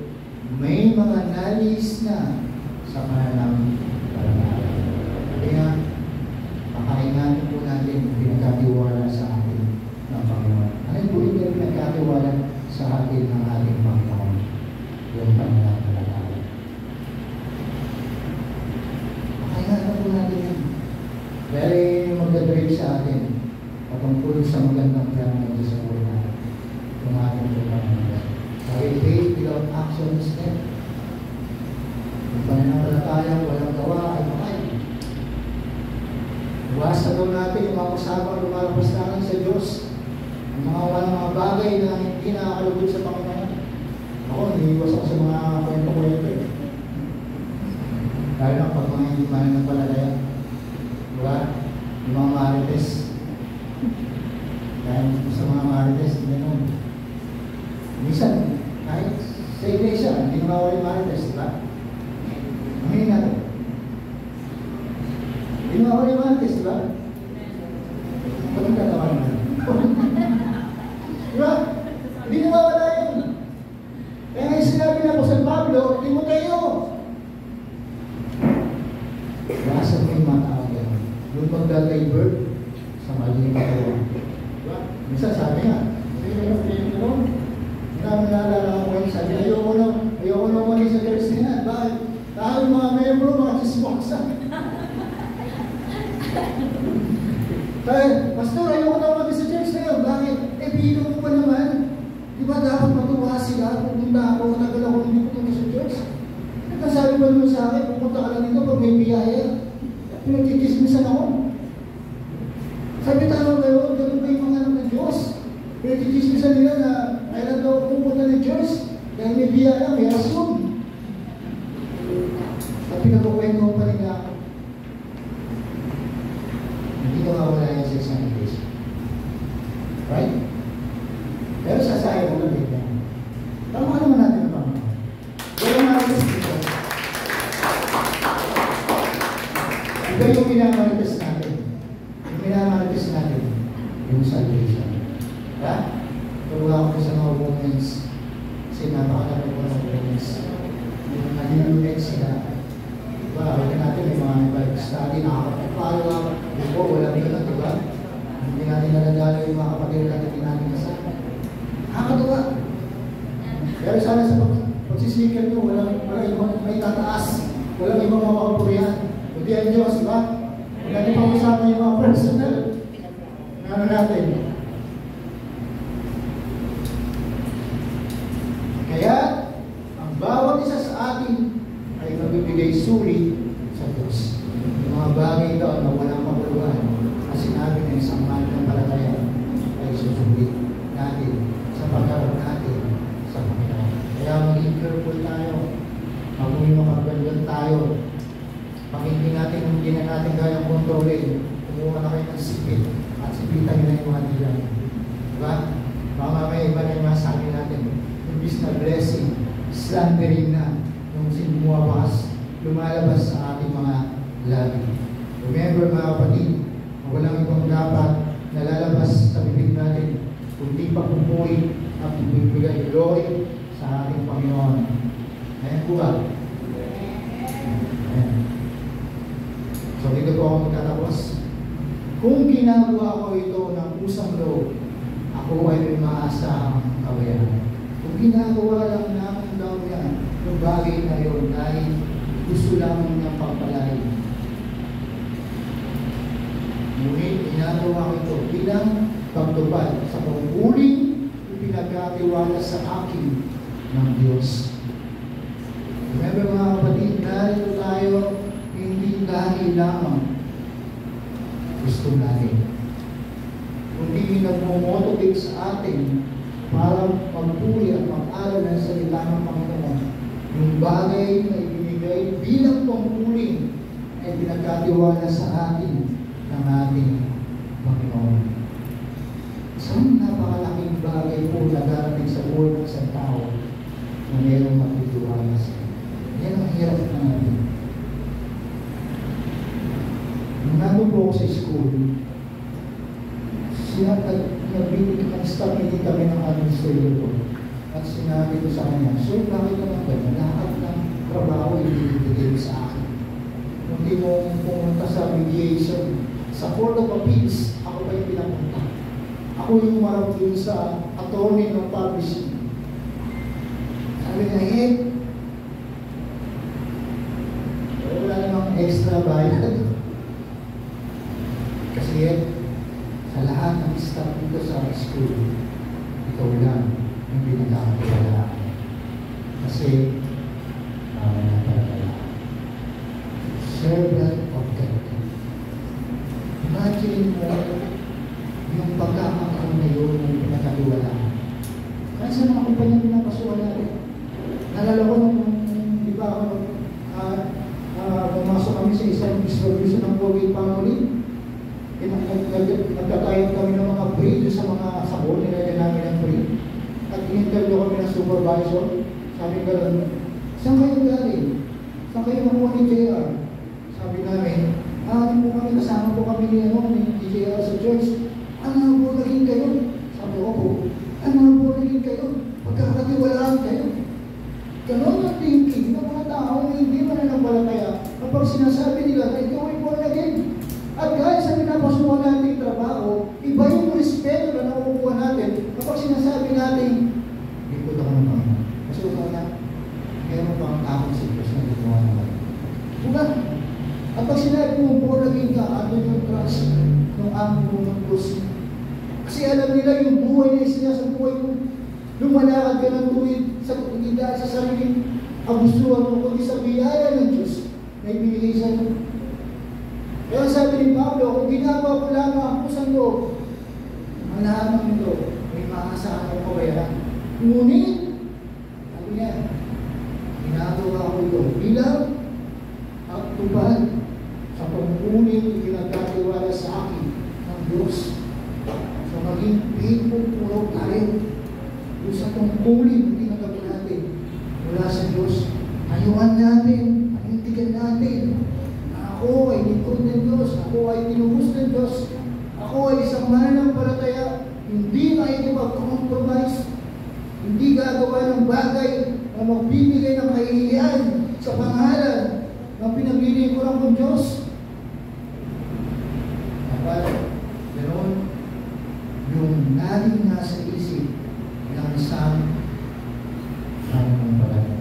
may mga nalis na sa kanilang parangalan. ng ating Panginoon, yung pananampalataya. Kaya na po natin yan. Dahil yung magdadrive sa atin, patungkol sa magandang plano ng Diyos sa buhay natin, yung ating pananampalataya. Dahil faith without action is death. Yung pananampalataya, walang gawa ay makay. Iwasan daw natin yung mga kasabang lumalabas natin sa Diyos. Yung mga bagay na hindi nakakalugod sa Panginoon. Ako, niliwas ako sa mga kwento-kwento eh. Lalo na pag mga hindi mananampalataya. Diba? Yung mga marites. Dahil sa mga marites, gano'n. Minsan, kahit sa iglesia, hindi nawawala yung marites, diba? Aminin natin. Hindi nawawala yung marites, diba? Ba't ang tatawa naman? Diba? Hindi nawawala yun. Kaya ngayon sinabi na po sa Pablo, Timoteo, iwasan mo yung mga tao yan. Yung pagdadivert sa maling katawan. Diba? Minsan sabi nga, hindi namin naalala ko ngayon, sabi, ayoko na umalis sa church na yan. Bakit? Dahil mga membro, mga chismosa. Dahil, Pastor, ayoko na umalis sa church na yan. Bakit? Eh, bino mo pa naman. Diba dapat matuwa sila? Pupunta ako, matagal ako hindi pupunta sa church. Nagkasabi ba naman sa akin, pupunta ka lang dito pag may biyaya. Pinagkikismisan ako. Sabi tama kayo, ganun ba yung mga anak ng Diyos? Pinagkikismisan nila na kailan daw pupunta ng Diyos dahil may biyaya, may rason. At pinagkukwento ko pa rin nga ako. Hindi ko mawala yan sa isang iglesia. Right? Pero sasayang ko lang dito. Tama naman natin ang Panginoon. Pero marites dito. Iba yung minamarites natin. Yung minamarites natin, yung salvation. Diba? Turuwa ko sa mga women's. Kasi napakalaki ko ng women's. Yung nalilunet sila. Diba? Wala natin may mga Bible study, nakakapagpalo ako. Diba? Wala rin ka, diba? Hindi natin naladalo yung mga kapatid natin natin kasama. Nakakatuwa. Pero sana sa pagsisikil nyo, walang ibang may tataas. Walang ibang makakapurihan. Kundi ang Diyos, diba? Huwag natin pag-usapan yung mga personal. Ano natin? Kaya, ang bawat isa sa atin ay magbibigay suri sa Diyos. Yung mga bagay daw na walang kapuluhan na sinabi ng isang mananampalataya ay susuri natin sa pagkaroon natin sa Panginoon. Kaya maging careful tayo. Maging makagandang tayo. Pakinggan natin kung hindi na natin kayang kontrolin. Kumuha na kayo ng sipit at sipitan nyo na yung mga nila. Diba? Baka mamaya iba na yung masabi natin. Imbis na blessing, slandering na yung sinuwawas, lumalabas sa ating mga labi. Remember mga kapatid, walang ibang dapat nalalabas sa bibig natin kundi pagpupuri at bibigay glory sa ating Panginoon. Ayan po ba? Ayan. So dito po ako magtatapos. Kung ginagawa ko ito ng pusang loob, ako ay may maasahang kawayan. Kung ginagawa lang namin daw yan, yung bagay na yun dahil gusto lamang niyang pagpalain. Ngunit ginagawa ko ito bilang pagtupad sa pagpuling pinagkatiwala sa akin ng Diyos. Remember mga kapatid, narito tayo hindi dahil lamang gusto natin. Kundi nagmumotivate sa atin para magpuli at mag-aral ng salita ng Panginoon. Yung bagay na ibinigay bilang pangpuling ay pinagkatiwala sa atin ng ating Panginoon. Isang napakalaking bagay po na darating sa buhay ng isang tao na mayroong matitiwala sa iyo. Yan ang hirap na natin. Nung nandun po ako sa school, nag-stop meeting kami ng administrator ko at sinabi ko sa kanya, so bakit naman ba lahat ng trabaho ibibigay sa akin? Hindi mo pumunta sa mediation, sa Court of Appeals, ako pa yung pinapunta. Ako yung marap din sa attorney ng publishing. Ngunit, wala namang extra bayad. Kasi sa lahat ng staff dito sa school, ikaw lang yung pinagkakatiwalaan. Kasi, servant of God. Imagine mo yung pagkakataon na yun ng pinagkatiwalaan. Kaya sa mga kumpanya pinapasuhan natin, nalala ko nung, di ba ako, pumasok kami sa isang distribution ng COVID family. Nagkakayot kami ng mga free sa mga sabon, nilagyan namin ng free. At in-interview kami ng supervisor. Sabi ko lang, saan kayo galing? Saan kayo nakuha ni JR? Sabi namin, hindi po kami, kasama po kami ni JR sa church. Ano po naging kayo? Sabi ko po, ano po naging kayo? Pagkakatiwalaan kayo. Ganon ang thinking ng mga tao na hindi mananampalataya kapag sinasabi nila na ikaw ay born again. At kahit sa pinapasuhan natin trabaho, iba yung respeto na nakukuha natin kapag sinasabi natin, likod ako ng Panginoon. Kasi ito na, meron pang takong sa Diyos na ginawa naman. Diba? At pag sinabi mo, born again ka, ano yung trust ng aming ng Diyos? Kasi alam nila yung buhay na isa sa buhay mo. Lumalakad ka ng tuwid sa hindi dahil sa sariling abusuhan mo, kundi sa biyaya ng Diyos na ibinigay sa iyo. Kaya sabi ni Pablo, kung ginagawa ko lamang ang pusang loob, ang lahat ng mundo, may maasahan akong kabayaran. Ngunit, sabi niya, ginagawa ko ito bilang at tupad sa pagkunin yung pinagkatiwala sa akin ng Diyos. So maging faithful puro tayo doon sa tungkulin na tinagawin natin mula sa Diyos. Ayuhan natin, panintigan natin. Ako ay lingkod ng Diyos, ako ay tinubos ng Diyos, ako ay isang mananampalataya, hindi makikipag-compromise, hindi gagawa ng bagay na magbibigay ng kahihiyan sa pangalan ng pinaglilingkuran kong Diyos. Dapat, ganoon, yung laging nasa isip ng isang mananampalataya.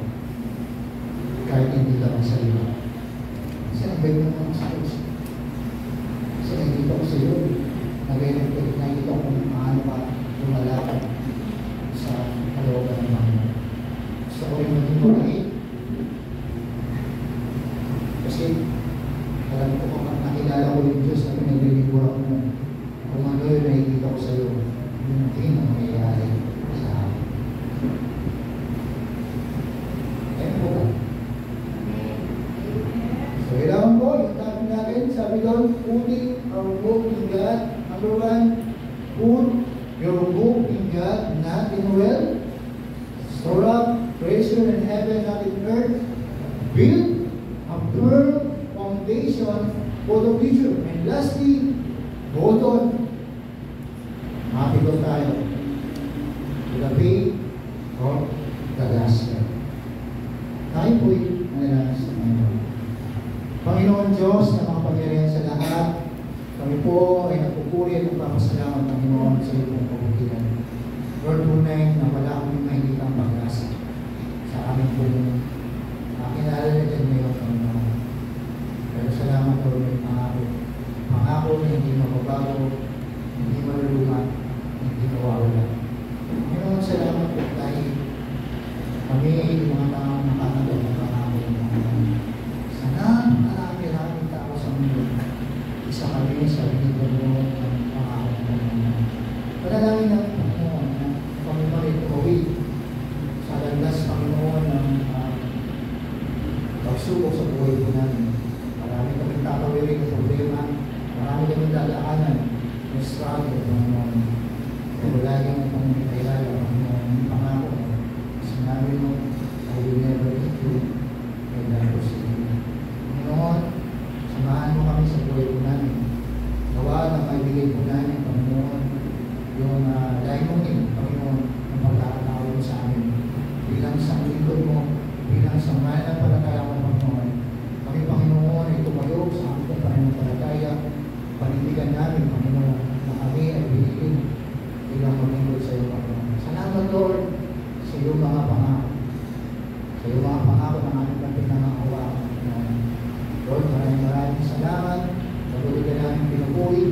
Kahit hindi ka magsalita. Kasi ang ganda ng sa Diyos. Kasi nakikita ko sa iyo, nakikita ko kung paano ka lumalakad sa kalooban ng Panginoon. Gusto ko rin maging mabait. Kasi alam ko kung nakilala ko yung Diyos na pinaglilingkuran mo. Kung ano yun nakikita ko sa iyo, yung din ang mangyayari sa akin. So, kailangan po, yung topic natin, sabi doon, putting our hope in God. Number one, put your hope in God, not in wealth. Store up treasure in heaven, not in earth. Build a firm foundation for the future. And lastly, hold on. Mapigot tayo to the faith of the gospel. Tayo po'y manalangin sa Panginoon. Panginoon Diyos na mga pangyarihan sa lahat, kami po ay nagpupuri at nagpapasalamat, Panginoon, sa iyong kabutihan. Lord, tunay na wala kaming mahigitang pag-asa sa aming pong kinala na dyan ngayon, Panginoon. Pero salamat, Lord, may pangako. Pangako na hindi mababago, hindi maluluma, hindi mawawala. Panginoon, salamat po dahil kami yung mga taong nakakagawa ng pangako ng Panginoon. Sana marami-raming tao sa mundo. Isa kami sa binigyan mo ng pangako ng Panginoon. Panalangin namin, Panginoon, na kami mag-ituwi sa landas, Panginoon, ng pagsubok sa buhay po namin. Marami kaming tatawirin ng problema, marami kaming dadaanan ng struggle, Panginoon. Pero lagi ang itong kailangan, Panginoon, yung pangako mo. Sinabi mo, I will never leave you and I will see you. Panginoon, samahan mo kami sa buhay po namin. Gawa na maibigay po namin, Panginoon, yung daimonin, Panginoon, ng pagkakatawa mo sa amin. Bilang sa lingkod mo, bilang sa mananampalataya mo, Panginoon. Kami, Panginoon, ay tumayo sa aming pananampalataya. Panindigan namin, Panginoon, na kami ay binigin bilang maglingkod sa iyo, Panginoon. Salamat, Lord, sa iyong mga pangako. sa iyong mga pangako ng aming pinangahawakan. Lord, maraming salamat. Patuloy ka namin pinupuri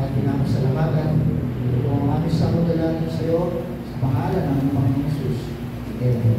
at pinapasalamatan. Ito po ang aming samudalanan sa iyo sa pangalan ng Panginoon Jesus. Amen.